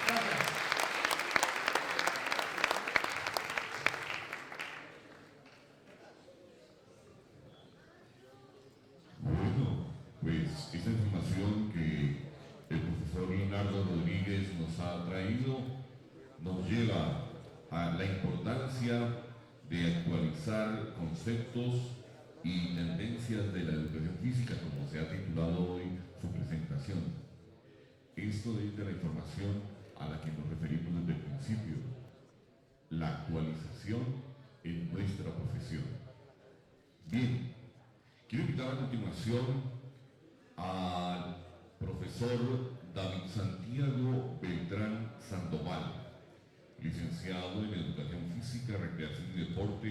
Gracias. Bueno, pues esa información que el profesor Leonardo Rodríguez nos ha traído nos lleva a la importancia de actualizar conceptos y tendencias de la educación física, como se ha titulado hoy su presentación. Esto es de la información a la que nos referimos desde el principio, la actualización en nuestra profesión. Bien, quiero invitar a continuación al profesor David Santiago Beltrán Sandoval, licenciado en Educación Física, Recreación y Deporte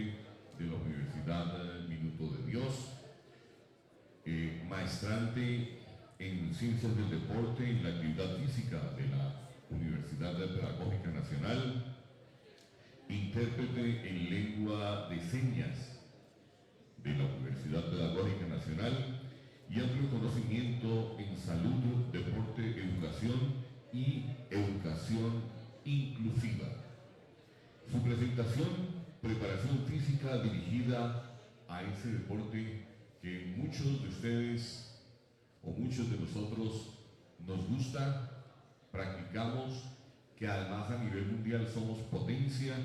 de la Universidad Minuto de Dios, maestrante en Ciencias del Deporte en la Actividad Física de la Universidad Pedagógica Nacional, intérprete en Lengua de Señas de la Universidad Pedagógica Nacional y amplio conocimiento en salud, deporte, educación y educación inclusiva. Su presentación, preparación física dirigida a ese deporte que muchos de ustedes o muchos de nosotros nos gusta, practicamos, que además a nivel mundial somos potencia,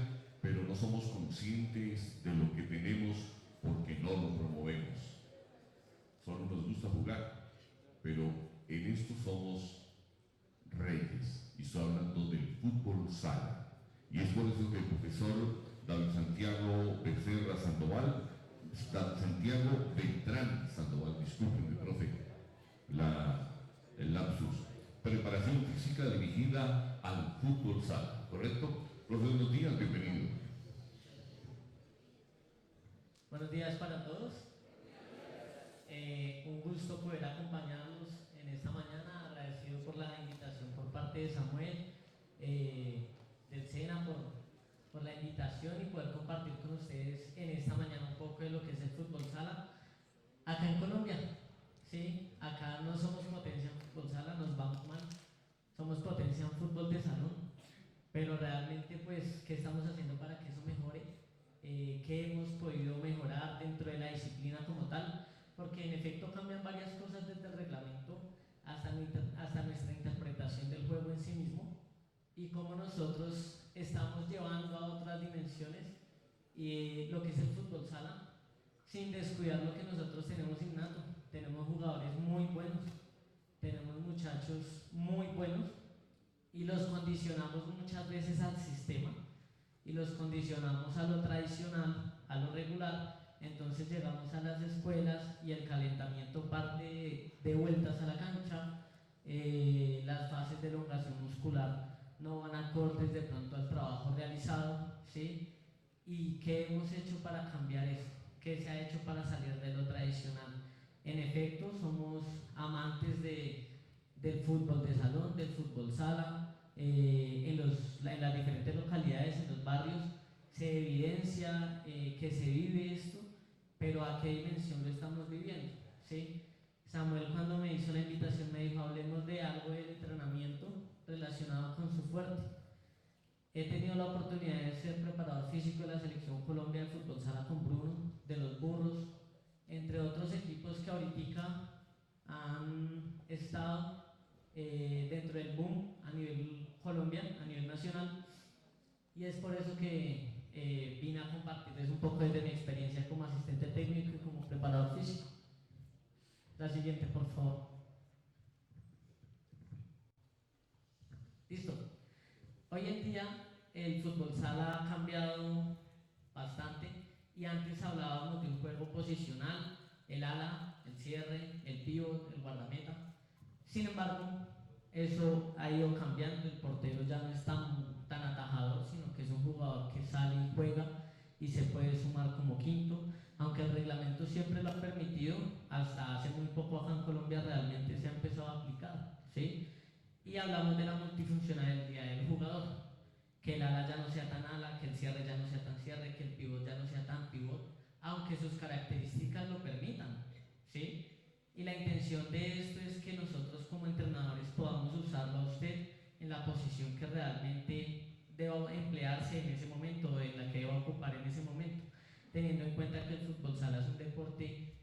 pero no somos conscientes de lo que tenemos porque no lo promovemos. Solo nos gusta jugar, pero en esto somos reyes, y estoy hablando del fútbol sala. Y es por eso que el profesor David Santiago Becerra Sandoval, Santiago Beltrán Sandoval, discúlpenme, profe, el lapsus, preparación física dirigida al fútbol sala, ¿correcto? Profe, buenos días, bienvenido. Buenos días para todos. Un gusto poder acompañarlos en esta parte de Samuel, del SENA, por la invitación y poder compartir con ustedes en esta mañana un poco de lo que es el fútbol sala acá en Colombia. ¿Sí? Acá no somos potencia en fútbol sala, nos vamos mal, somos potencia en fútbol de salón, pero realmente pues, ¿qué estamos haciendo para que eso mejore? ¿Qué hemos podido mejorar dentro de la disciplina como tal? Porque en efecto cambian varias cosas desde el reglamento hasta nuestra interpretación del juego en sí mismo y cómo nosotros estamos llevando a otras dimensiones lo que es el fútbol sala, sin descuidar lo que nosotros tenemos innato. Tenemos jugadores muy buenos, tenemos muchachos muy buenos y los condicionamos muchas veces al sistema y los condicionamos a lo tradicional, a lo regular. Entonces llegamos a las escuelas y el calentamiento parte de vueltas a la cancha, las fases de elongación muscular no van acordes de pronto al trabajo realizado, ¿sí? ¿Y qué hemos hecho para cambiar eso? ¿Qué se ha hecho para salir de lo tradicional? En efecto, somos amantes del fútbol de salón, del fútbol sala, en las diferentes localidades, en los barrios, se evidencia que se vive esto, pero ¿a qué dimensión lo estamos viviendo? ¿Sí? Samuel, cuando me hizo la invitación, me dijo, hablemos de algo del entrenamiento relacionado con su fuerte. He tenido la oportunidad de ser preparador físico de la Selección Colombia de Fútbol Sala con Bruno, de los Burros, entre otros equipos que ahorita han estado dentro del boom a nivel Colombia, a nivel nacional, y es por eso que vine a compartirles un poco desde mi experiencia como asistente técnico y como preparador físico. La siguiente, por favor. Listo. Hoy en día el fútbol sala ha cambiado bastante y antes hablábamos de un juego posicional, el ala, el cierre, el pívot, el guardameta. Sin embargo, eso ha ido cambiando, el portero ya no es tan atajador, sino que es un jugador que sale y juega y se puede sumar como quinto, aunque el reglamento siempre lo ha permitido, hasta hace muy poco acá en Colombia realmente se ha empezado a aplicar, ¿sí? Y hablamos de la multifuncionalidad del jugador, que el ala ya no sea tan ala, que el cierre ya no sea tan cierre, que el pivot ya no sea tan pivot, aunque sus características lo permitan, ¿sí? Y la intención de esto es que nosotros como entrenadores podamos usarlo a usted en la posición que realmente deba emplearse en ese momento o en la que deba ocupar en ese momento, teniendo en cuenta que el fútbol sala es un deporte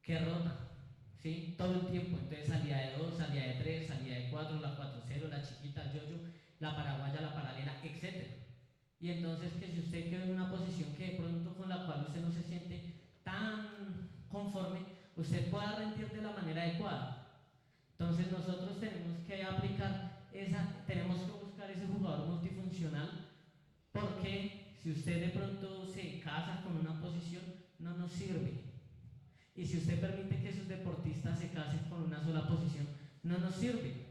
que rota, ¿sí? Todo el tiempo. Entonces salida de 2, salida de 3, salida de 4, la 4-0, la chiquita, el yo-yo, la paraguaya, la paralela, etc. Y entonces que si usted queda en una posición que de pronto con la cual usted no se siente tan conforme, usted pueda rendir de la manera adecuada. Entonces nosotros tenemos que aplicar tenemos que buscar ese jugador multifuncional, porque si usted de pronto se casa con una posición, no nos sirve. Y si usted permite que sus deportistas se casen con una sola posición, no nos sirve.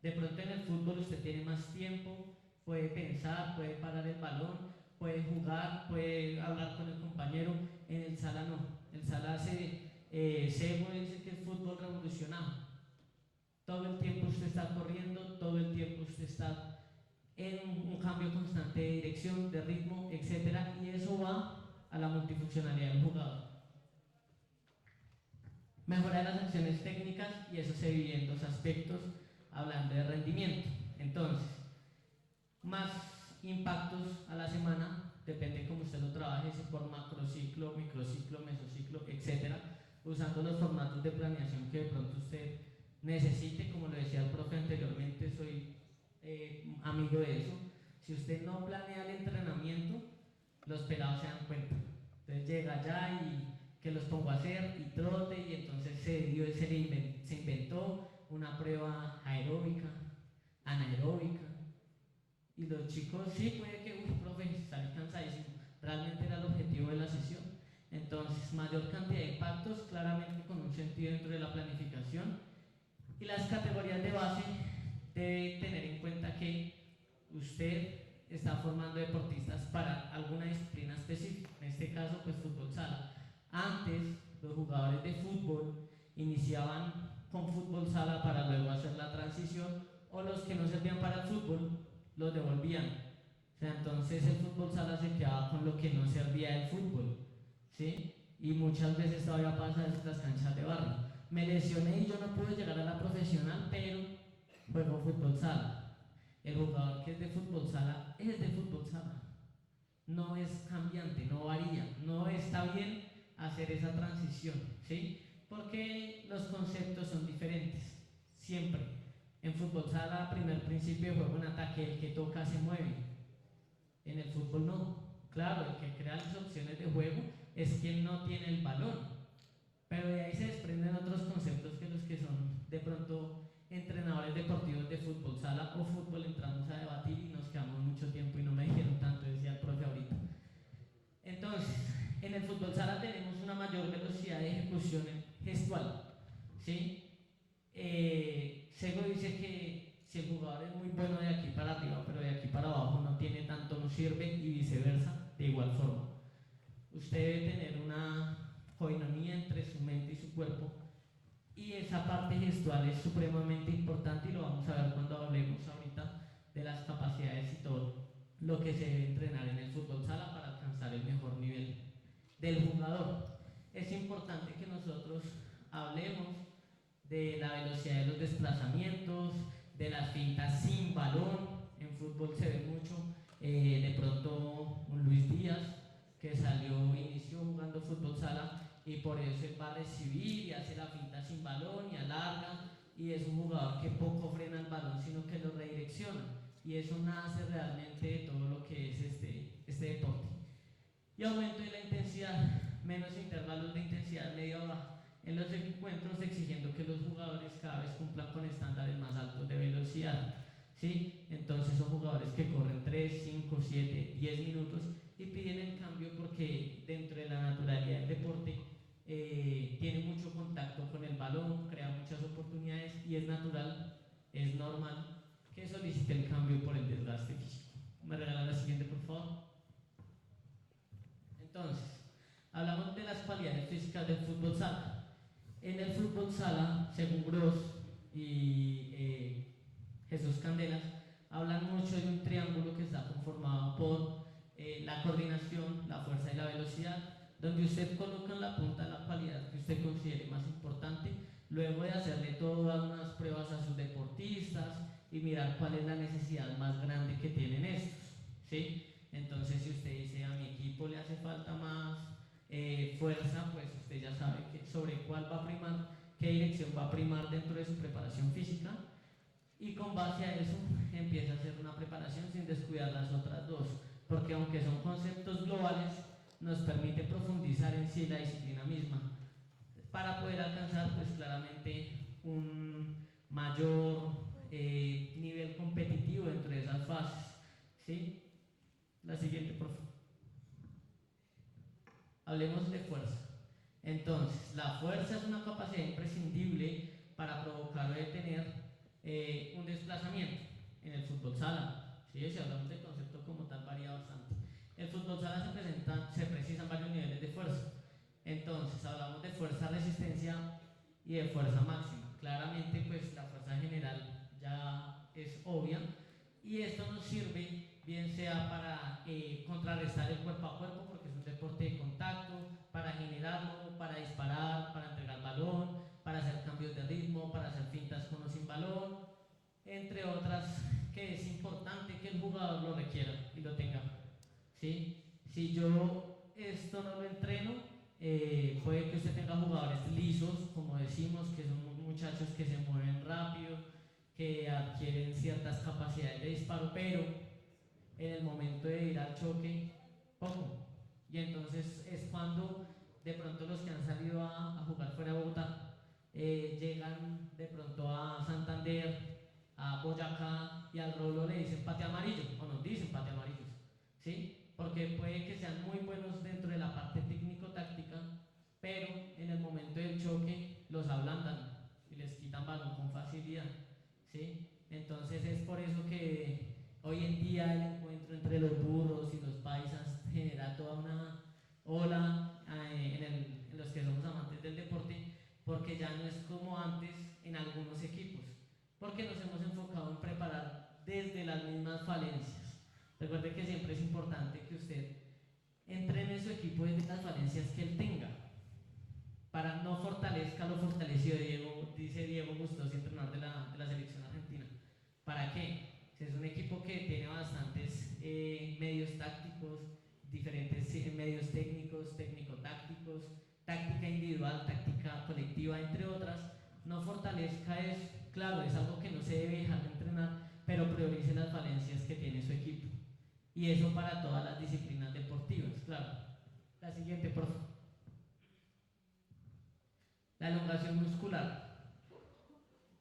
De pronto en el fútbol usted tiene más tiempo, puede pensar, puede parar el balón, puede jugar, puede hablar con el compañero. En el sala no. El sala Sego dice que es fútbol revolucionado. Todo el tiempo usted está corriendo, todo el tiempo usted está en un cambio constante de dirección, de ritmo, etc. Y eso va a la multifuncionalidad del jugador. Mejorar las acciones técnicas, y eso se divide en dos aspectos, hablando de rendimiento. Entonces, más impactos a la semana, depende cómo usted lo trabaje, si por macrociclo, microciclo, mesociclo, etc. Usando los formatos de planeación que de pronto usted necesite, como lo decía el profe anteriormente, soy amigo de eso. Si usted no planea el entrenamiento, los pelados se dan cuenta. Entonces llega allá y que los pongo a hacer y trote, y entonces se inventó una prueba aeróbica, anaeróbica, y los chicos, sí, puede que, profe, salí cansadísimo, realmente era el objetivo de la sesión. Entonces, mayor cantidad de impactos, claramente con un sentido dentro de la planificación. Y las categorías de base, debe tener en cuenta que usted está formando deportistas para alguna disciplina específica, en este caso pues fútbol sala. Antes los jugadores de fútbol iniciaban con fútbol sala para luego hacer la transición, o los que no servían para el fútbol, los devolvían. O sea, entonces el fútbol sala se quedaba con lo que no servía del fútbol, ¿sí? Y muchas veces todavía pasa en las canchas de barrio. Me lesioné y yo no pude llegar a la profesional, pero juego fútbol sala. El jugador que es de fútbol sala es de fútbol sala. No es cambiante, no varía, no está bien hacer esa transición, ¿sí? Porque los conceptos son diferentes, siempre. En fútbol sala, primer principio de juego en ataque, el que toca se mueve. En el fútbol no. Claro, el que crea las opciones de juego es quien no tiene el balón. Pero de ahí se desprenden otros conceptos que los que son de pronto entrenadores deportivos de fútbol sala o fútbol entramos a debatir y nos quedamos mucho tiempo y no me dijeron tanto, decía el profe ahorita. Entonces, en el fútbol sala tenemos una mayor velocidad de ejecución gestual, ¿sí? Sego dice que si el jugador es muy bueno de aquí para arriba, pero de aquí para abajo no tiene tanto, no sirve, y viceversa, de igual forma. Usted debe tener una coinonía entre su mente y su cuerpo, y esa parte gestual es supremamente importante y lo vamos a ver cuando hablemos ahorita de las capacidades y todo lo que se debe entrenar en el fútbol sala para alcanzar el mejor nivel del jugador. Es importante que nosotros hablemos de la velocidad de los desplazamientos, de las fintas sin balón. En fútbol se ve mucho, de pronto un Luis Díaz que inició jugando fútbol sala y por eso él va a recibir y hace la finta sin balón y alarga, y es un jugador que poco frena el balón sino que lo redirecciona, y eso nace realmente de todo lo que es este deporte. Y aumento de la intensidad, menos intervalos de intensidad media o baja en los encuentros, exigiendo que los jugadores cada vez cumplan con estándares más altos de velocidad, ¿sí? Entonces son jugadores que corren 3, 5, 7, 10 minutos y piden el cambio porque dentro de la naturalidad del deporte tiene mucho contacto con el balón, crea muchas oportunidades y es natural, es normal que solicite el cambio por el desgaste físico. ¿Me regalan la siguiente, por favor? Entonces, hablamos de las cualidades físicas del fútbol sala. En el fútbol sala, según Gross y Jesús Candelas, hablan mucho de un triángulo que está conformado por la coordinación, la fuerza y la velocidad, donde usted coloca en la punta la cualidad que usted considere más importante, luego de hacerle todas unas pruebas a sus deportistas y mirar cuál es la necesidad más grande que tienen estos, ¿sí? Entonces, si usted dice a mi equipo le hace falta más fuerza, pues usted ya sabe sobre cuál va a primar, qué dirección va a primar dentro de su preparación física, y con base a eso empieza a hacer una preparación sin descuidar las otras dos, porque aunque son conceptos globales, nos permite profundizar en sí la disciplina misma para poder alcanzar pues claramente un mayor nivel competitivo dentro de esas fases, ¿sí? La siguiente, por favor. Hablemos de fuerza. Entonces, la fuerza es una capacidad imprescindible para provocar o detener un desplazamiento en el fútbol sala. ¿Sí? Si hablamos del concepto como tal, varía bastante. El fútbol sala se precisan varios niveles de fuerza. Entonces, hablamos de fuerza, resistencia y de fuerza máxima. Claramente, pues la fuerza general ya es obvia, y esto nos sirve bien sea para contrarrestar el cuerpo a cuerpo, porque es un deporte de contacto, para generarlo, para disparar, para entregar balón, para hacer cambios de ritmo, para hacer fintas con o sin balón, entre otras, que es importante que el jugador lo requiera y lo tenga, ¿sí? Si yo esto no lo entreno, puede que usted tenga jugadores lisos, como decimos, que son muchachos que se mueven rápido, que adquieren ciertas capacidades de disparo, pero en el momento de ir al choque, poco. Y entonces es cuando de pronto los que han salido a jugar fuera de Bogotá llegan de pronto a Santander, a Boyacá, y al Rolo le dicen pate amarillo, o nos dicen pate amarillos, ¿sí? Porque puede que sean muy buenos dentro de la parte técnico-táctica, pero en el momento del choque los ablandan y les quitan balón con facilidad, ¿sí? Entonces es por eso que hoy en día el encuentro entre los burros y los paisas genera toda una ola en los que somos amantes del deporte, porque ya no es como antes en algunos equipos, porque nos hemos enfocado en preparar desde las mismas falencias. Recuerde que siempre es importante que usted entrene su equipo desde las falencias que él tenga, para no fortalezca lo fortalecido. Dice Diego Bustos, entrenador de la selección argentina. ¿Para qué? Si es un equipo que tiene bastantes medios tácticos, diferentes medios técnicos, técnico-tácticos, táctica individual, táctica colectiva, entre otras, no fortalezca eso. Claro, es algo que no se debe dejar de entrenar, pero priorice las falencias que tiene su equipo. Y eso para todas las disciplinas deportivas, claro. La siguiente, por favor. La elongación muscular.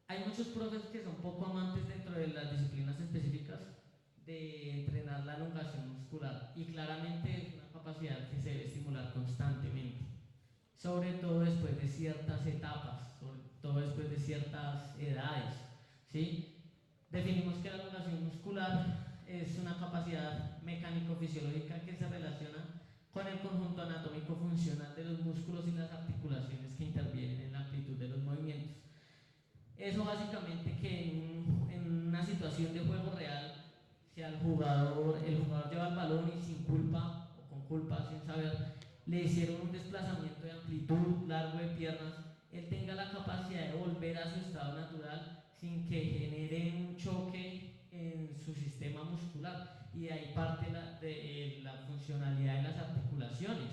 Hay muchos profes que son poco amantes dentro de las disciplinas específicas de entrenar la elongación muscular, y claramente es una capacidad que se debe estimular constantemente, sobre todo después de ciertas etapas, sobre todo después de ciertas edades, ¿sí? Definimos que la elongación muscular es una capacidad mecánico-fisiológica que se relaciona con el conjunto anatómico funcional de los músculos y las articulaciones que intervienen en la amplitud de los movimientos. Eso básicamente que en una situación de juego real, si el jugador lleva el balón y sin culpa o con culpa, sin saber, le hicieron un desplazamiento de amplitud largo de piernas, él tenga la capacidad de volver a su estado natural sin que genere un choque en su sistema muscular, y de ahí parte la funcionalidad de las articulaciones,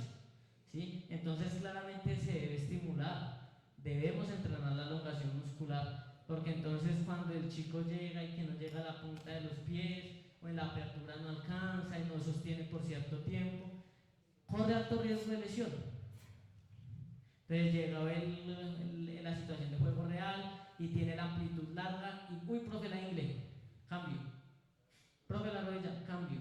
¿sí? Entonces claramente se debe estimular, debemos entrenar la elongación muscular, porque entonces cuando el chico llega y que no llega a la punta de los pies, o en la apertura no alcanza y no sostiene por cierto tiempo, corre alto riesgo de lesión. Entonces llega la situación de juego real y tiene la amplitud larga y uy, profe, la ingle, cambio, profe, la rodilla, cambio,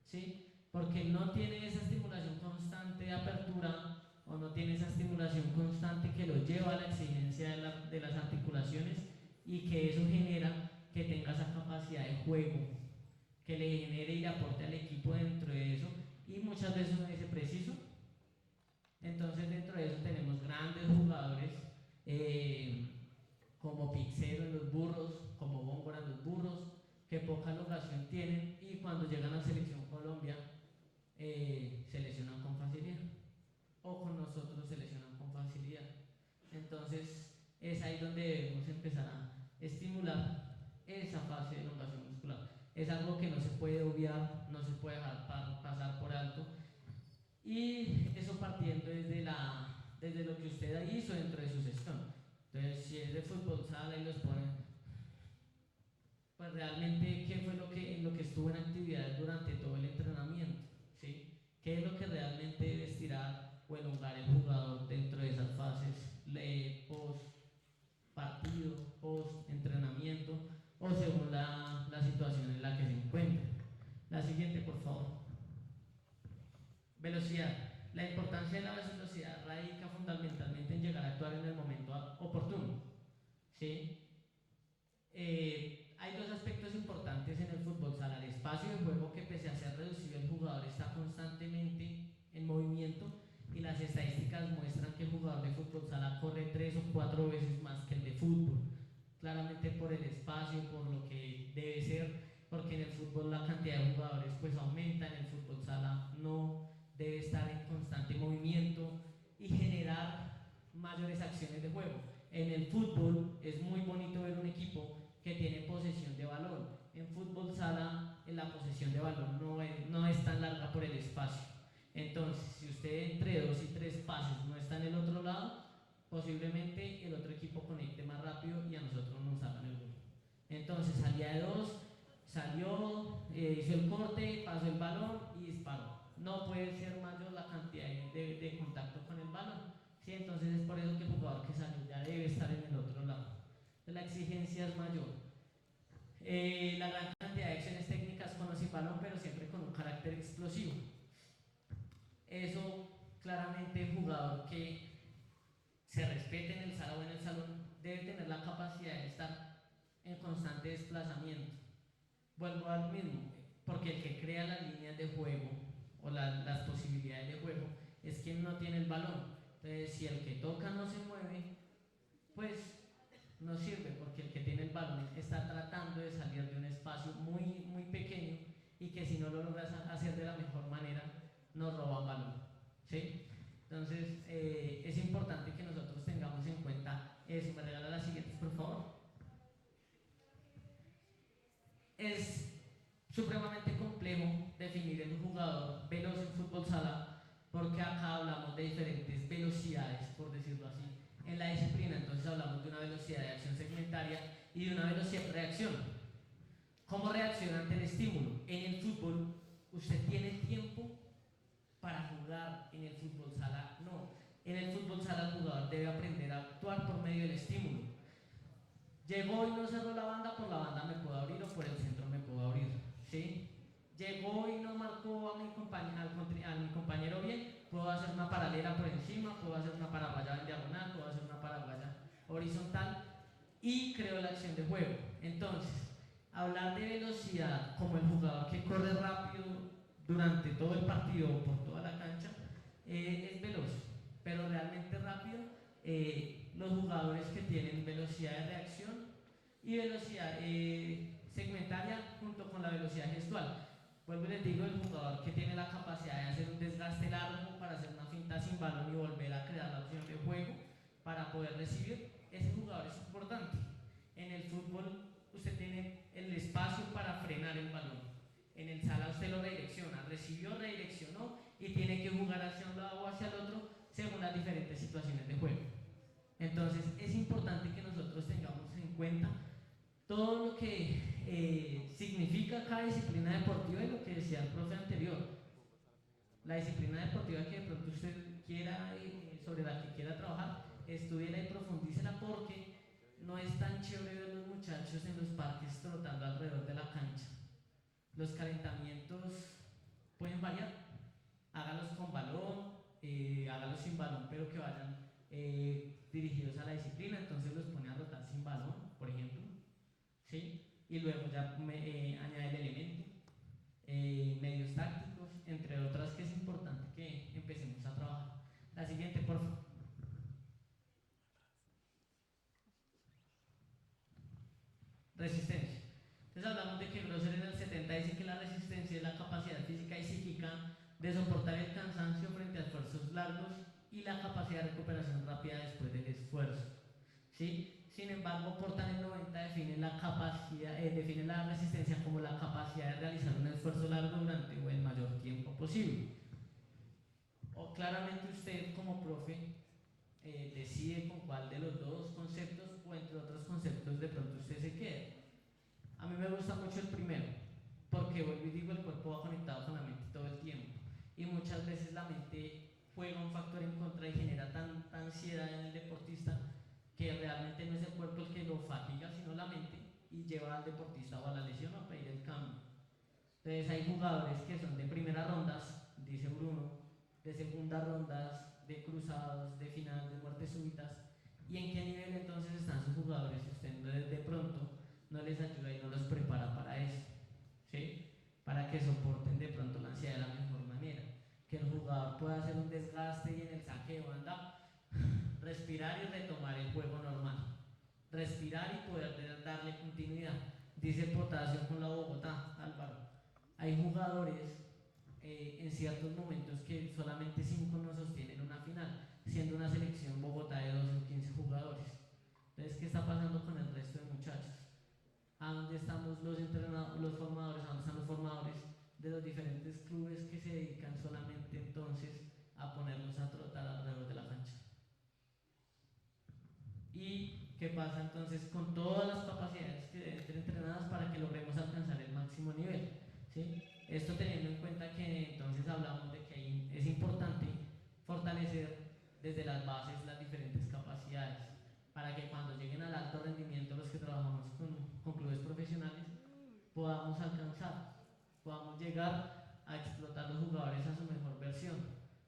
¿sí? Porque no tiene esa estimulación constante de apertura, o no tiene esa estimulación constante que lo lleva a la exigencia de las articulaciones, y que eso genera que tenga esa capacidad de juego, que le genere y le aporte al equipo dentro de eso, y muchas veces no dice preciso. Entonces dentro de eso tenemos grandes jugadores como Pixero en los burros, como Bóngora en los burros, que poca elongación tienen, y cuando llegan a Selección Colombia se lesionan con facilidad, o con nosotros se lesionan con facilidad. Entonces es ahí donde debemos empezar a estimular esa fase de elongación muscular. Es algo que no se puede obviar, no se puede dejar pasar por alto, y eso partiendo desde lo que usted hizo dentro de su gestión. Entonces, si es de fútbol sala y los ponen, pues realmente qué fue lo que estuvo en actividades durante todo el entrenamiento, ¿sí? ¿Qué es lo que realmente debe estirar o elongar el jugador dentro de esas fases post partido, post entrenamiento, o según la situación en la que se encuentra? La siguiente, por favor. Velocidad. La importancia de la velocidad radica fundamentalmente en llegar a actuar en el momento oportuno, ¿sí? Hay dos aspectos importantes en el fútbol sala: el espacio de juego, que pese a ser reducido el jugador está constantemente en movimiento, y las estadísticas muestran que el jugador de fútbol sala corre 3 o 4 veces más que el de fútbol, claramente por el espacio, por lo que debe ser, porque en el fútbol la cantidad de jugadores pues aumenta, en el fútbol sala no, debe estar en constante movimiento y generar mayores acciones de juego. En el fútbol es muy bonito ver un equipo que tiene posesión de balón. En fútbol sala la posesión de balón no es tan larga por el espacio. Entonces, si usted entre 2 y 3 pases no está en el otro lado, posiblemente el otro equipo conecte más rápido y a nosotros nos hagan el gol. Entonces, salía de 2, salió, hizo el corte, pasó el balón y disparó. No puede ser mayor la cantidad de contacto con el balón, ¿sí? Entonces es por eso que el jugador que salió ya debe estar en el otro lado. La exigencia es mayor. La gran cantidad de acciones técnicas con o sin balón, pero siempre con un carácter explosivo. Eso claramente el jugador que se respete en el salón o en el salón debe tener la capacidad de estar en constante desplazamiento. Vuelvo al mismo, porque el que crea las líneas de juego o las posibilidades de juego es quien no tiene el balón. Entonces, si el que toca no se mueve, pues no sirve, porque el que tiene el balón está tratando de salir de un espacio espacio muy, muy pequeño y que si no lo logras hacer de la mejor manera, nos roban balón. ¿Sí? Entonces, es importante que nosotros tengamos en cuenta eso. ¿Me regala las siguientes, por favor? Es supremamente complejo definir el jugador veloz en fútbol sala porque acá hablamos de diferentes velocidades, por decirlo así, en la disciplina. Entonces hablamos de una velocidad de acción segmentaria y de una velocidad de reacción. ¿Cómo reacciona ante el estímulo? En el fútbol, ¿usted tiene tiempo para jugar? En el fútbol sala no. En el fútbol sala el jugador debe aprender a actuar por medio del estímulo. Llegó y no cerró la banda, por la banda me puedo abrir o por el centro me puedo abrir, ¿sí? Llegó y no marcó a mi compañero bien, puedo hacer una paralela por encima, puedo hacer una paraguaya en diagonal, puedo hacer una paraguaya horizontal y creo la acción de juego. Entonces, hablar de velocidad como el jugador que corre rápido durante todo el partido o por toda la cancha es veloz, pero realmente rápido. Los jugadores que tienen velocidad de reacción y velocidad segmentaria junto con la velocidad gestual. Vuelvo y les digo, el jugador que tiene la capacidad de hacer un desgaste largo para hacer una finta sin balón y volver a crear la opción de juego para poder recibir, ese jugador es importante. En el fútbol usted tiene el espacio para frenar el balón. En el sala usted lo redirecciona, recibió, redireccionó y tiene que jugar hacia un lado o hacia el otro según las diferentes situaciones de juego. Entonces es importante que nosotros tengamos en cuenta todo lo que significa cada disciplina deportiva y lo que decía el profe anterior. La disciplina deportiva que de pronto usted quiera, sobre la que quiera trabajar, estúdiela y profundícela porque no es tan chévere ver los muchachos en los parques trotando alrededor de la cancha. Los calentamientos pueden variar, hágalos con balón, hágalos sin balón, pero que vayan dirigidos a la disciplina. Entonces los pone a rotar sin balón, por ejemplo, ¿sí? Y luego ya añade el elemento, medios tácticos, entre otras, que es importante que empecemos a trabajar. La siguiente, por favor. Resistencia. Entonces hablamos de que Grosser en el 70 dice que la resistencia es la capacidad física y psíquica de soportar el cansancio frente a esfuerzos largos y la capacidad de recuperación rápida después del esfuerzo, ¿sí? Sin embargo, Portal en 90 define la resistencia como la capacidad de realizar un esfuerzo largo durante el mayor tiempo posible. O claramente usted como profe decide con cuál de los dos conceptos o entre otros conceptos de pronto usted se queda. A mí me gusta mucho el primero, porque vuelvo y digo, el cuerpo va conectado con la mente todo el tiempo y muchas veces la mente juega un factor en contra y genera tanta ansiedad en el deportista que realmente no es el cuerpo el que lo fatiga, sino la mente, y lleva al deportista o a la lesión o a pedir el cambio. Entonces hay jugadores que son de primeras rondas, dice Bruno, de segundas rondas, de cruzados, de final, de muertes súbitas. ¿Y en qué nivel entonces están sus jugadores si usted de pronto no les ayuda y no los prepara para eso? ¿Sí? Para que soporten de pronto la ansiedad de la mejor manera. Que el jugador pueda hacer un desgaste y en el saque de banda respirar y retomar el juego normal. Respirar y poder darle continuidad. Dice Potasio con la Bogotá, Álvaro. Hay jugadores en ciertos momentos que solamente 5 no sostienen una final, siendo una selección Bogotá de 12 o 15 jugadores. Entonces, ¿qué está pasando con el resto de muchachos? ¿A dónde estamos los entrenados, los formadores? ¿A dónde están los formadores de los diferentes clubes que se dedican solamente entonces a ponerlos a trotar alrededor de la cancha? ¿Y qué pasa entonces con todas las capacidades que deben ser entrenadas para que logremos alcanzar el máximo nivel? ¿Sí? Esto teniendo en cuenta que entonces hablamos de que es importante fortalecer desde las bases las diferentes capacidades para que cuando lleguen al alto rendimiento los que trabajamos con clubes profesionales podamos llegar a explotar los jugadores a su mejor versión.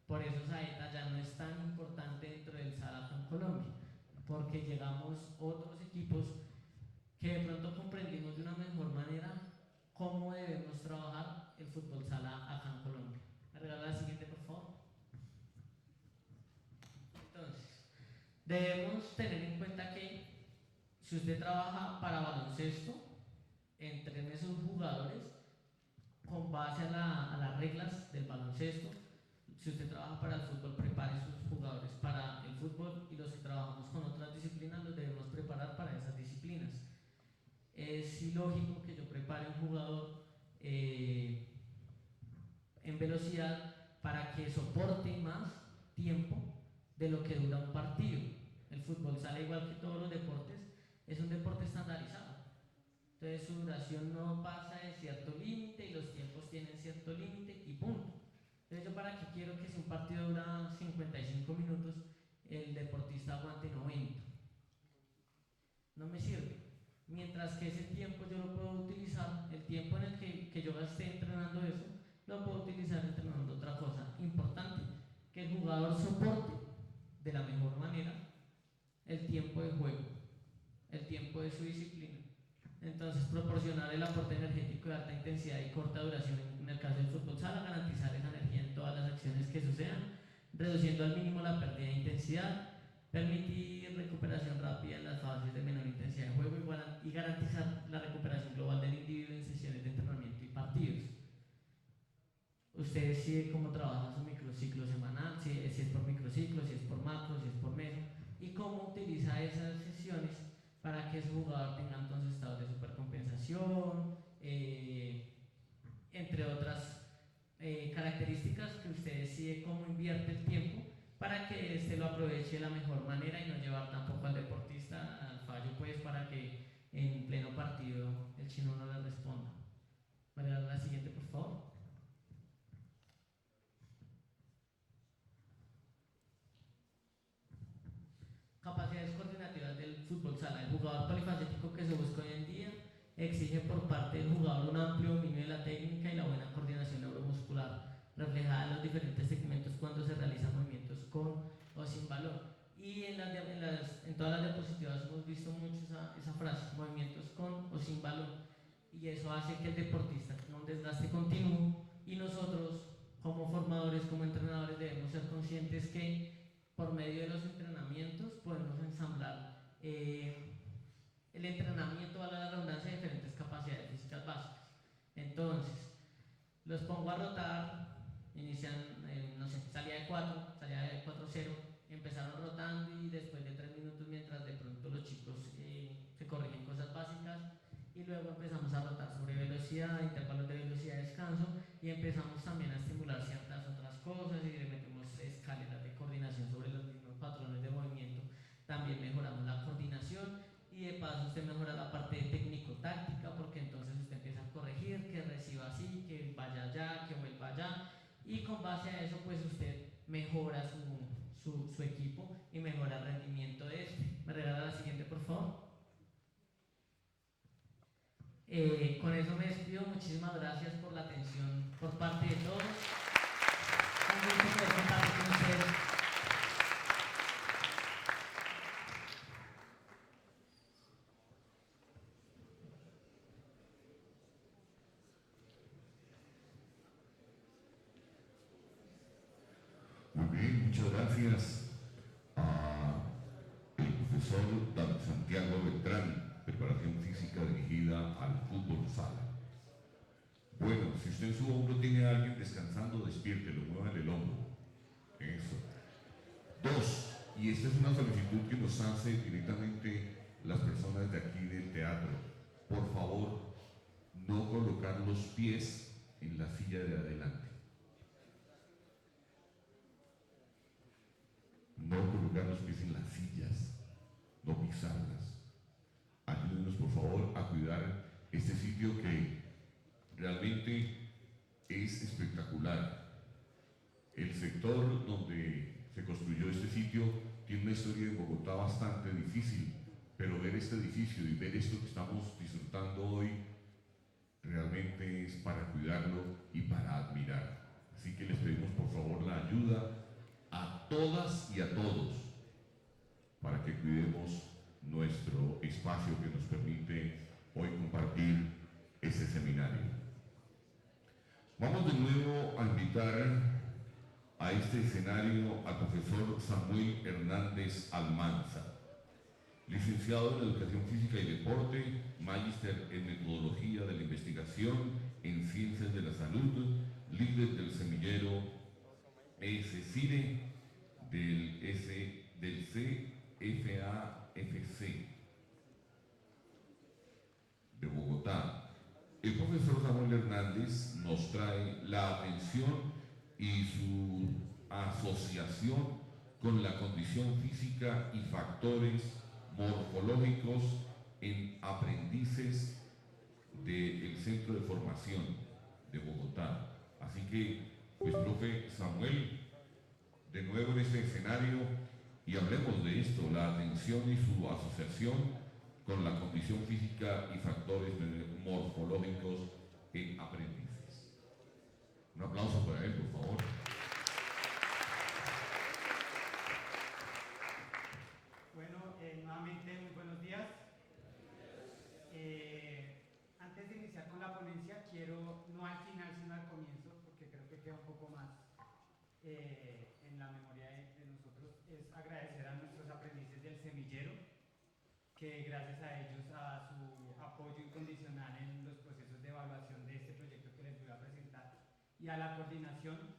Por eso Saeta ya no es tan importante dentro del Sala en Colombia, porque llegamos otros equipos que de pronto comprendimos de una mejor manera cómo debemos trabajar el fútbol sala acá en Colombia. ¿Me regala la siguiente, por favor? Entonces, debemos tener en cuenta que si usted trabaja para baloncesto, entrene sus jugadores con base a las reglas del baloncesto. Si usted trabaja para el fútbol, prepare sus jugadores para el fútbol, y los que trabajamos con otras disciplinas los debemos preparar para esas disciplinas. Es ilógico que yo prepare un jugador en velocidad para que soporte más tiempo de lo que dura un partido. El fútbol sala, igual que todos los deportes, es un deporte estandarizado. Entonces su duración no pasa de cierto límite y los tiempos tienen cierto límite y punto. Entonces yo, para qué quiero que si un partido dura 55 minutos, el deportista aguante 90. No me sirve. Mientras que ese tiempo yo lo puedo utilizar, el tiempo en el que yo esté entrenando eso, lo puedo utilizar entrenando otra cosa importante, que el jugador soporte de la mejor manera el tiempo de juego, el tiempo de su disciplina. Entonces, proporcionar el aporte energético de alta intensidad y corta duración en el caso del fútbol sala, garantizar esa energía en todas las acciones que sucedan, reduciendo al mínimo la pérdida de intensidad, permitir recuperación rápida en las fases de menor intensidad de juego y garantizar la recuperación global del individuo en sesiones de entrenamiento y partidos. Usted decide cómo trabaja su microciclo semanal, si es por microciclo, si es por macro, si es por mes, y cómo utiliza esas sesiones para que su jugador tenga entonces estados de supercompensación, entre otras características que usted decide cómo invierte el tiempo para que éste lo aproveche de la mejor manera y no llevar tampoco al deportista al fallo, pues, para que en pleno partido el chino no le responda. María, la siguiente, por favor. Capacidades coordinativas del fútbol sala. El jugador polifacético que se busca hoy en día exige por parte del jugador un amplio dominio de la técnica y la buena coordinación neuromuscular, reflejada en los diferentes segmentos cuando se realizan movimientos con o sin balón. Y en todas las diapositivas hemos visto mucho esa frase, movimientos con o sin balón. Y eso hace que el deportista tenga un desgaste continuo, y nosotros, como formadores, como entrenadores, debemos ser conscientes que por medio de los entrenamientos podemos ensamblar el entrenamiento, a la redundancia, de diferentes capacidades físicas básicas. Entonces, los pongo a rotar, inician, no sé, salida de 4-0, empezaron rotando, y después de 3 minutos, mientras de pronto los chicos se corrigen cosas básicas, y luego empezamos a rotar sobre velocidad, intervalos de velocidad, descanso, y empezamos también a estimular ciertas otras cosas, y le metemos escaleras de coordinación sobre los mismos patrones de movimiento. También mejoramos la coordinación, y de paso usted mejora la parte de técnico-táctica, porque entonces usted empieza a corregir, que reciba así, que vaya allá, que vuelva allá, y con base a eso pues usted mejora su equipo y mejora el rendimiento de este. ¿Me regala la siguiente, por favor? Con eso me despido. Muchísimas gracias por la atención por parte de todos. Un gusto poder compartir con ustedes. Muy bien, muchas gracias al profesor David Santiago Beltrán, preparación física dirigida al fútbol sala. Bueno, si usted en su hombro tiene a alguien descansando, despiértelo, muévale el hombro. Eso. 2, y esta es una solicitud que nos hace directamente las personas de aquí del teatro. Por favor, no colocar los pies en la silla de adelante. No colocar los pies en las sillas, no pisarlas. Ayúdenos, por favor, a cuidar este sitio que realmente es espectacular. El sector donde se construyó este sitio tiene una historia en Bogotá bastante difícil, pero ver este edificio y ver esto que estamos disfrutando hoy realmente es para cuidarlo y para admirar. Así que les pedimos por favor la ayuda a todas y a todos para que cuidemos nuestro espacio que nos permite hoy compartir este seminario. Vamos de nuevo a invitar a este escenario al profesor Samuel Hernández Almanza, licenciado en Educación Física y Deporte, magíster en Metodología Colombia de la Investigación en Ciencias de la Salud, líder del semillero ESCIRE del CFAFC de Bogotá. El profesor Samuel Hernández nos trae la atención y su asociación con la condición física y factores morfológicos en aprendices del Centro de Formación de Bogotá. Así que, pues, profe Samuel, de nuevo en este escenario, y hablemos de esto, la atención y su asociación con la condición física y factores morfológicos en aprendices. Un aplauso para él, por favor. Bueno, nuevamente muy buenos días. Antes de iniciar con la ponencia, quiero, no al final, sino al comienzo, porque creo que queda un poco más en la memoria de nosotros, es agradecer a nuestros aprendices del semillero, que gracias a ellos, a su apoyo incondicional en los procesos de evaluación de este proyecto que les voy a presentar, y a la coordinación,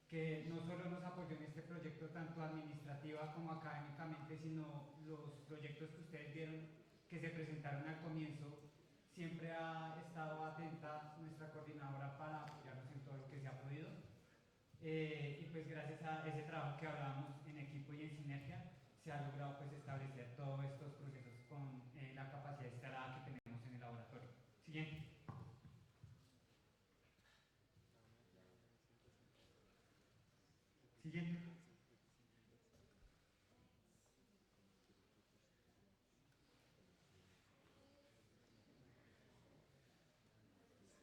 que no solo nos apoyó en este proyecto tanto administrativa como académicamente, sino los proyectos que ustedes vieron que se presentaron al comienzo. Siempre ha estado atenta nuestra coordinadora para apoyarnos en todo lo que se ha podido. Y pues gracias a ese trabajo que hablábamos en equipo y en sinergia, se ha logrado pues establecer todos estos procesos con la capacidad instalada que tenemos en el laboratorio. Siguiente. Siguiente.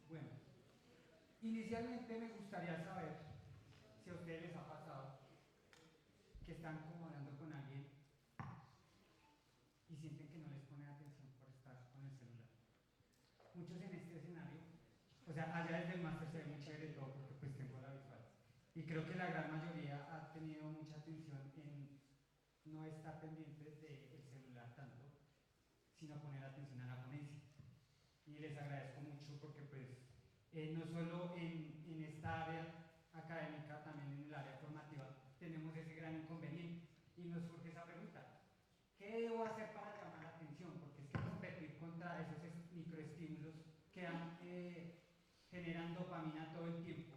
Bueno, inicialmente me gustaría saber si a ustedes les ha pasado que están como hablando con alguien y sienten que no les pone atención por estar con el celular. Muchos en este escenario, o sea, allá desde el máster se ve muy chévere todo porque pues tengo la visual. Y creo que la gran mayoría ha tenido mucha atención en no estar pendientes del celular tanto, sino poner atención a la ponencia. Y les agradezco mucho porque pues no solo en esta área académica, también en el área formativa, tenemos ese gran inconveniente. Y nos surge esa pregunta: ¿qué debo hacer para llamar la atención? Porque es que competir contra esos microestímulos que generan dopamina todo el tiempo.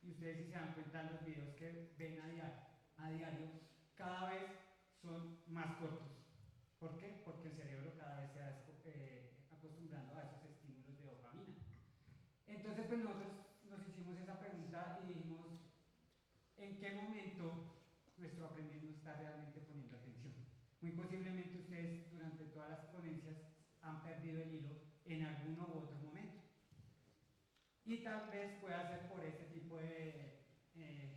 Y ustedes, si se dan cuenta en los videos que ven a diario, cada vez son más cortos. ¿Por qué? Porque el cerebro cada vez se va acostumbrando a esos estímulos de dopamina. Entonces, pues nosotros nos hicimos esa pregunta y dijimos: ¿en qué momento nuestro aprendiz no está realmente poniendo atención? Muy posiblemente ustedes durante todas las ponencias han perdido el hilo en alguno u otro momento. Y tal vez pueda ser por este tipo de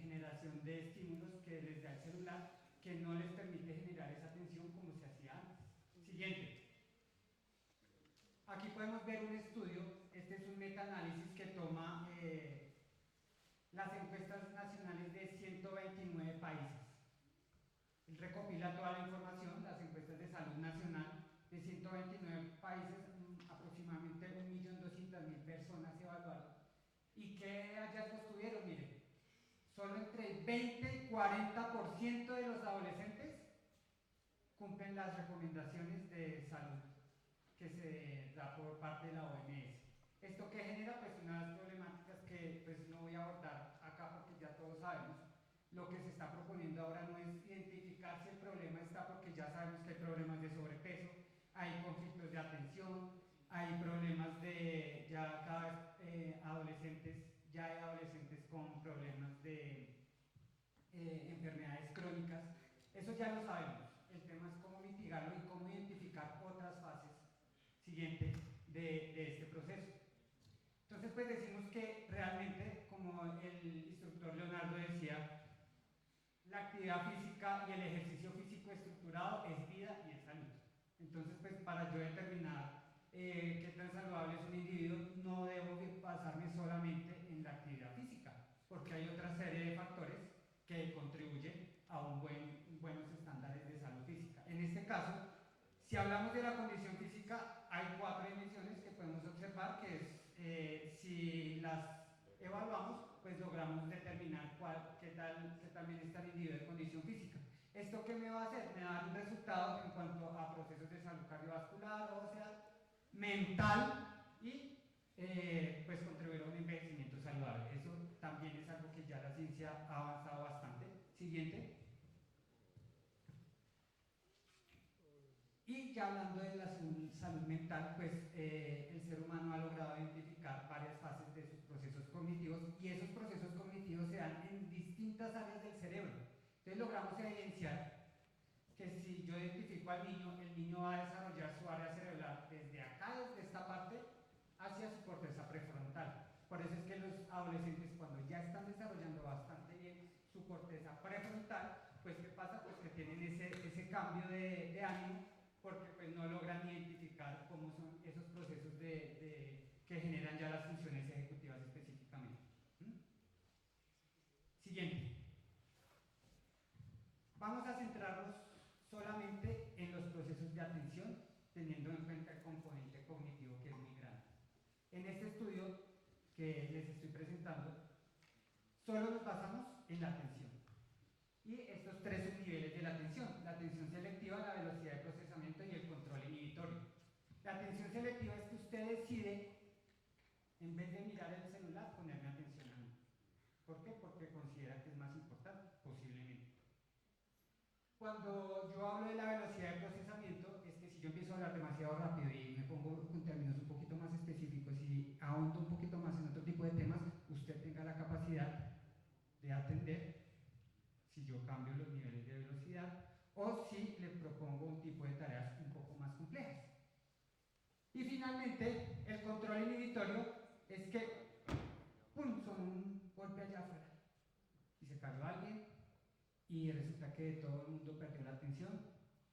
generación de estímulos que les da el celular, que no les permite generar esa atención como se hacía antes. Siguiente. Aquí podemos ver un estudio. Este es un metaanálisis que toma las encuestas nacionales de 129 países. Él recopila toda la información, las encuestas de salud nacional de 129 países, aproximadamente 1.200.000 personas se evaluaron. ¿Y qué hallazgos tuvieron? Miren, solo entre el 20 y 40% de los adolescentes cumplen las recomendaciones de salud que se da por parte de la OMS. ¿Esto qué genera? Pues unas problemáticas que pues no voy a abordar acá porque ya todos sabemos. Lo que se está proponiendo ahora no es identificar si el problema está, porque ya sabemos que hay problemas de sobrepeso, hay conflictos de atención, hay problemas de ya cada vez ya hay adolescentes con problemas de enfermedades crónicas. Eso ya lo sabemos. El tema es cómo mitigarlo y cómo identificar otras fases siguientes de este proceso. Entonces, pues decimos que realmente, como el instructor Leonardo decía, la actividad física y el ejercicio físico estructurado es vida y es salud. Entonces, pues para yo determinar qué tan saludable es un individuo, no debo basarme solamente en la actividad física, porque hay otra serie de factores que contribuyen a buenos estándares de salud física. En este caso, si hablamos de la condición física, hay 4 dimensiones que podemos observar, que es si las evaluamos, pues logramos determinar qué tal bienestar individual de condición física. ¿Esto qué me va a hacer? Me va a dar un resultado en cuanto a procesos de salud cardiovascular, ósea, mental y pues contribuir a un envejecimiento saludable. Eso también es algo que ya la ciencia ha avanzado bastante. Siguiente. Y ya hablando de la salud mental, pues el ser humano ha logrado identificar varias fases de sus procesos cognitivos y esos procesos cognitivos se dan en distintas áreas del cerebro. Entonces logramos evidenciar que si yo identifico al niño, el niño va a desarrollar su área cerebral desde acá, desde esta parte, hacia su corteza prefrontal. Por eso es que los adolescentes, cuando ya están desarrollando bastante bien su corteza prefrontal, pues ¿qué pasa? Pues que tienen ese cambio de ánimo, porque pues no logran identificar cómo son esos procesos que generan ya las funciones ejecutivas específicamente. Siguiente. Vamos a centrarnos solamente en los procesos de atención, teniendo en cuenta el componente cognitivo que es muy grande. En este estudio que les estoy presentando, solo nos basamos en la atención. Y estos tres subniveles de la atención selectiva, la velocidad de procesamiento y el control inhibitorio. La atención selectiva es que usted decide, en vez de mirar el celular, ponerme atención a mí. ¿Por qué? Porque considera que es más importante, posiblemente. Cuando yo hablo de la velocidad de procesamiento, es que si yo empiezo a hablar demasiado rápido y me pongo con términos un poquito más específicos y ahondo un poquito más en otro tipo de temas, usted tenga la capacidad de atender si yo cambio los niveles de velocidad o si le propongo un tipo de tareas un poco más complejas. Y finalmente, el control inhibitorio es que, ¡pum!, son un golpe allá afuera y se cayó alguien y resulta que todo el mundo perdió la atención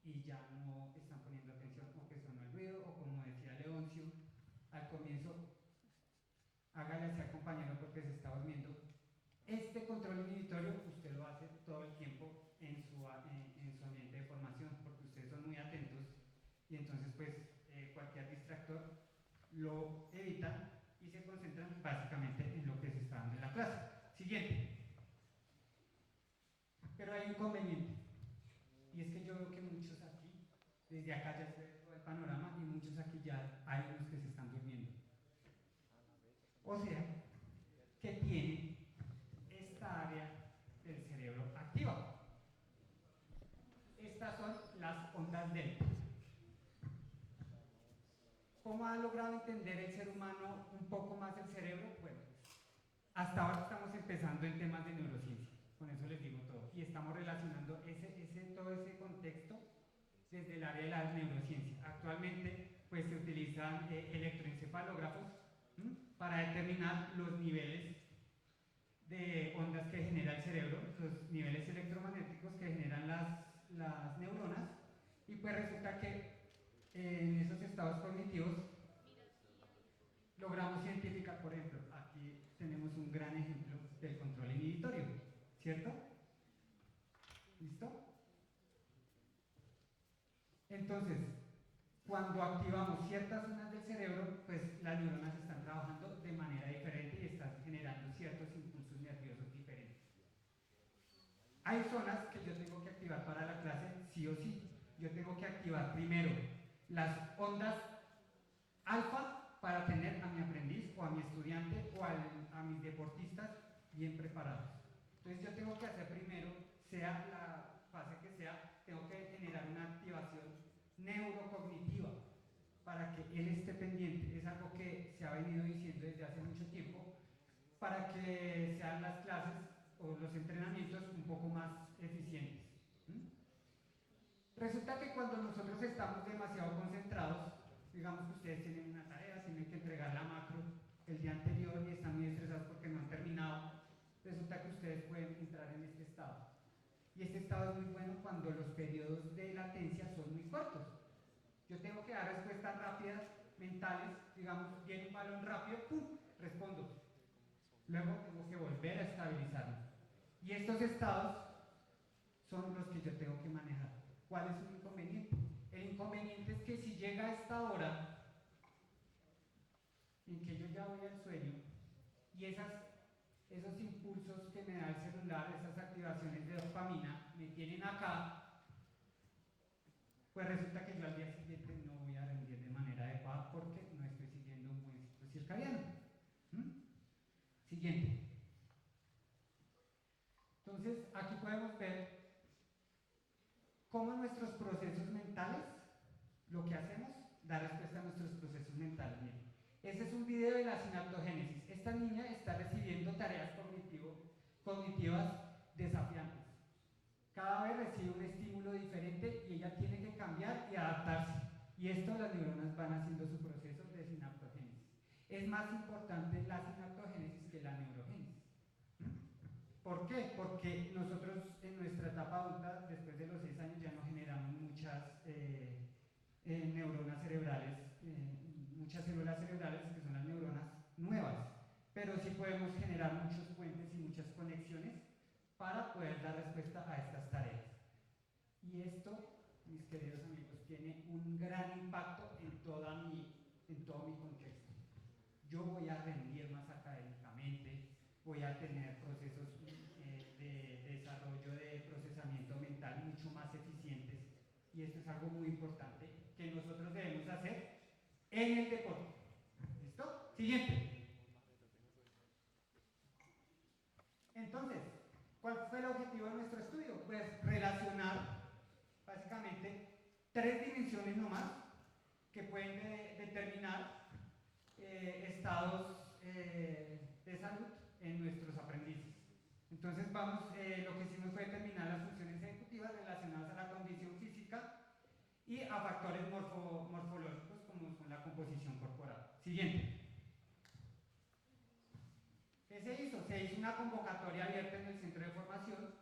y ya no están poniendo atención o que sonó el ruido o como decía Leoncio al comienzo, hágale así al compañero porque se está durmiendo. Este control inhibitorio usted lo hace todo el tiempo en su ambiente de formación porque ustedes son muy atentos y entonces pues cualquier distractor lo evitan y se concentran básicamente en lo que se está dando en la clase. Siguiente. Pero hay un inconveniente y es que yo veo que muchos aquí, desde acá ya se ve todo el panorama y muchos aquí ya hay unos que se están durmiendo. O sea, que tienen esta área del cerebro activa. Estas son las ondas delta. ¿Cómo ha logrado entender el ser humano un poco más el cerebro? Bueno, hasta ahora estamos empezando en temas de neurociencia, con eso les digo todo, y estamos relacionando todo ese contexto desde el área de la neurociencia. Actualmente pues se utilizan electroencefalógrafos para determinar los niveles de ondas que genera el cerebro, los niveles electromagnéticos que generan las neuronas, y pues resulta que en esos estados cognitivos logramos identificar, por ejemplo, aquí tenemos un gran ejemplo del control inhibitorio, ¿cierto? ¿Listo? Entonces, cuando activamos ciertas zonas del cerebro, pues las neuronas están trabajando de manera diferente y están generando ciertos impulsos nerviosos diferentes. Hay zonas que yo tengo que activar para la clase sí o sí. Yo tengo que activar primero las ondas alfa para tener a mi aprendiz o a mi estudiante o a mis deportistas bien preparados. Entonces yo tengo que hacer primero, sea la fase que sea, tengo que generar una activación neurocognitiva para que él esté pendiente. Es algo que se ha venido diciendo desde hace mucho tiempo para que sean las clases o los entrenamientos un poco más eficientes. Resulta que cuando nosotros estamos demasiado concentrados, digamos que ustedes tienen una tarea, tienen que entregar la macro el día anterior y están muy estresados porque no han terminado, resulta que ustedes pueden entrar en este estado. Y este estado es muy bueno cuando los periodos de latencia son muy cortos. Yo tengo que dar respuestas rápidas, mentales, digamos, viene un balón rápido, ¡pum!, respondo. Luego tengo que volver a estabilizarme. Y estos estados son los que yo tengo que manejar. ¿Cuál es el inconveniente? El inconveniente es que si llega a esta hora en que yo ya voy al sueño y esos impulsos que me da el celular, esas activaciones de dopamina, me tienen acá, pues resulta que yo al día siguiente no voy a rendir de manera adecuada porque no estoy siguiendo un buen ciclo circadiano. Siguiente. Entonces, aquí podemos ver cómo nuestros procesos mentales, lo que hacemos, da respuesta a nuestros procesos mentales. Miren, este es un video de la sinaptogénesis. Esta niña está recibiendo tareas cognitivas desafiantes. Cada vez recibe un estímulo diferente y ella tiene que cambiar y adaptarse. Y esto las neuronas van haciendo su proceso de sinaptogénesis. Es más importante la sinaptogénesis que la neurogénesis. ¿Por qué? Porque nosotros en nuestra etapa adulta, después de los 6 años, ya no generamos muchas neuronas cerebrales, muchas células cerebrales que son las neuronas nuevas, pero sí podemos generar muchos puentes y muchas conexiones para poder dar respuesta a estas tareas. Y esto, mis queridos amigos, tiene un gran impacto en todo mi contexto. Yo voy a rendir más académicamente, voy a tener procesos de desarrollo de procesamiento mental mucho más eficientes, y esto es algo muy importante que nosotros debemos hacer en el deporte. ¿Listo? Siguiente. Entonces, ¿cuál fue el objetivo de nuestro estudio? Pues relacionar básicamente 3 dimensiones nomás que pueden determinar estados de salud en nuestros aprendices. Entonces lo que hicimos fue determinar las funciones ejecutivas relacionadas a la condición física y a factores morfológicos como son la composición corporal. Siguiente. ¿Qué se hizo? Se hizo una convocatoria abierta en el centro de formación.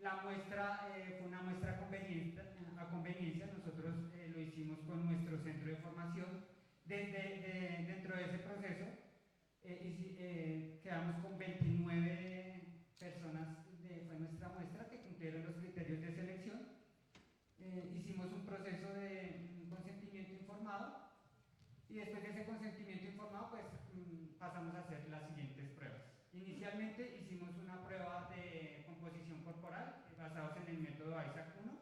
La muestra fue una muestra a conveniencia. Nosotros lo hicimos con nuestro centro de formación. Dentro de ese proceso quedamos con 29 personas, fue nuestra muestra, que cumplieron los criterios de selección. Hicimos un proceso de consentimiento informado, y después de ese consentimiento informado pues pasamos a hacer las siguientes pruebas. Inicialmente hicimos una prueba de composición corporal basados en el método Isaac 1.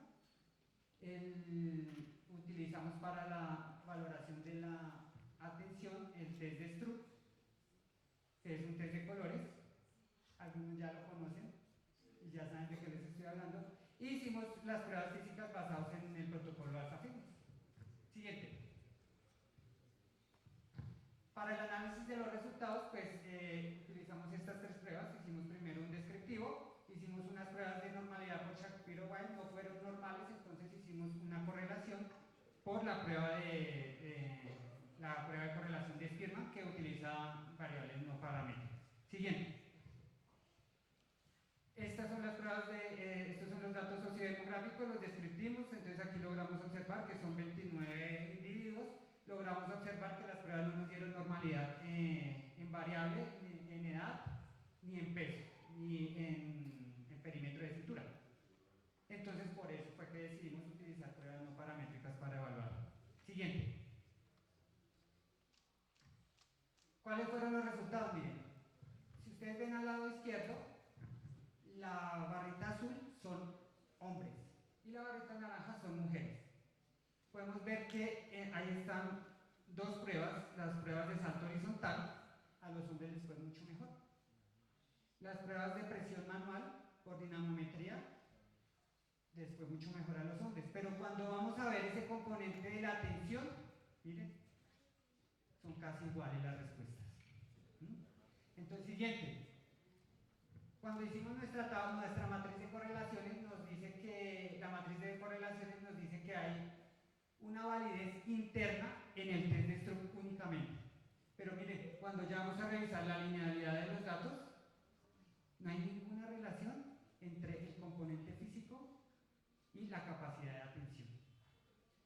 Utilizamos para la valoración de la atención el test de Stroop, que es un test de colores. Algunos ya lo conocen y ya saben de qué les estoy hablando. Y hicimos las pruebas físicas basadas en el protocolo Alpha Fitness. Siguiente. Para el análisis de los resultados, pues utilizamos estas 3 pruebas. Hicimos primero un descriptivo, hicimos unas pruebas de normalidad por Shapiro-Wiley, no fueron normales, entonces hicimos una correlación por la prueba de correlación de Spearman, que utiliza variables no paramétricas. Siguiente. Estas son las pruebas estos son los datos sociodemográficos, los descriptivos. Entonces aquí logramos observar que son 29 individuos. Logramos observar que las pruebas no nos dieron normalidad en variable, ni en edad, ni en peso, ni en perímetro de cintura. Entonces por eso fue que decidimos utilizar pruebas no paramétricas para evaluar. Siguiente. ¿Cuáles fueron los resultados? Miren, si ustedes ven al lado izquierdo, la barrita azul son hombres y la barrita naranja son mujeres. Podemos ver que ahí están 2 pruebas, las pruebas de salto horizontal. A los hombres les fue mucho mejor. Las pruebas de presión manual por dinamometría les fue mucho mejor a los hombres. Pero cuando vamos a ver ese componente de la atención, miren, son casi iguales las respuestas. Entonces, siguiente. Cuando hicimos nuestra matriz de correlaciones, nos dice que la matriz de correlaciones nos dice que hay una validez interna en el test de Stroop únicamente. Pero miren, cuando ya vamos a revisar la linealidad de los datos, no hay ninguna relación entre el componente físico y la capacidad de atención.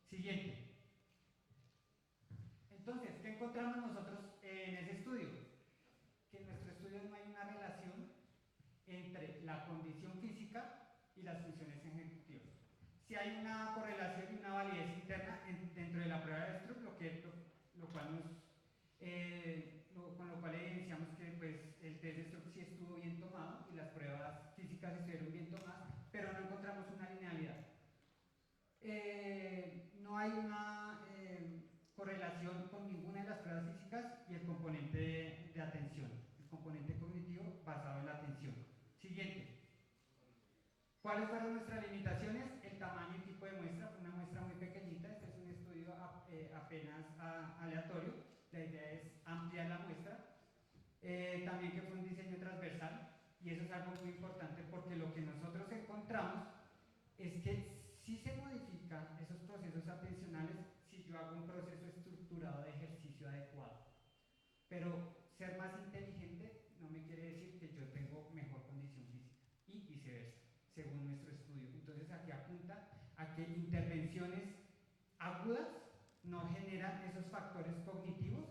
Siguiente. Entonces, ¿qué encontramos nosotros en ese estudio? Que en nuestro estudio no hay una relación entre la condición física y las funciones ejecutivas. Si hay una correlación y una validez interna dentro de la prueba de Stroop, lo ¿Cuáles fueron nuestras limitaciones? El tamaño y tipo de muestra, fue una muestra muy pequeñita, este es un estudio apenas aleatorio, la idea es ampliar la muestra. También que fue un diseño transversal, y eso es algo muy importante porque lo que nosotros encontramos es que sí se modifican esos procesos atencionales si yo hago un proceso estructurado de ejercicio adecuado. Pero ser más inteligente no me quiere decir que yo tengo mejor condición física, y viceversa, según nuestro estudio. Entonces aquí apunta a que intervenciones agudas no generan esos factores cognitivos.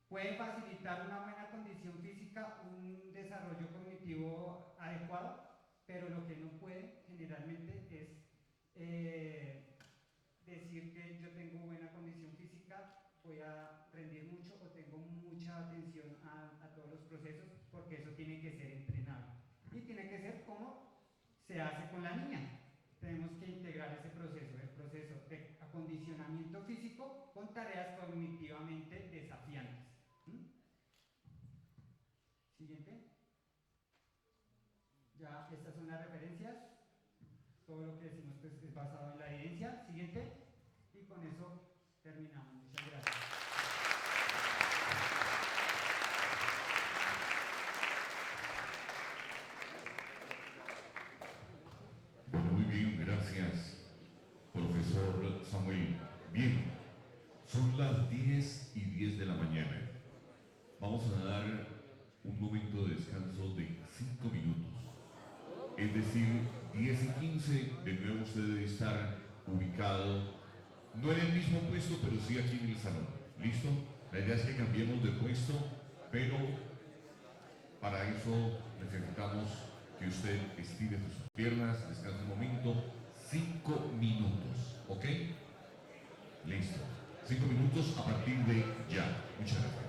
Puede facilitar una buena condición física, un desarrollo cognitivo adecuado, pero lo que no puede generalmente es decir que yo tengo buena condición física, voy a rendir mucho o tengo mucha atención a todos los procesos, porque eso tiene que ser entrenable. Y tiene que ser como se hace con la niña. Tenemos que integrar ese proceso, el proceso de acondicionamiento físico con tareas cognitivamente desafiantes. Siguiente. Ya estas son las referencias. Todo lo que decimos pues, es basado en la evidencia. Siguiente. Y con eso terminamos. Muchas gracias. Bueno, muy bien, gracias, profesor Samuel. Bien, son las 10:10 de la mañana. Vamos a dar un momento de descanso de 5 minutos. Es decir, 10:15, de nuevo usted debe estar ubicado, no en el mismo puesto, pero sí aquí en el salón. ¿Listo? La idea es que cambiemos de puesto, pero para eso necesitamos que usted estire sus piernas, descanse un momento, 5 minutos, ¿ok? Listo. 5 minutos a partir de ya. Muchas gracias.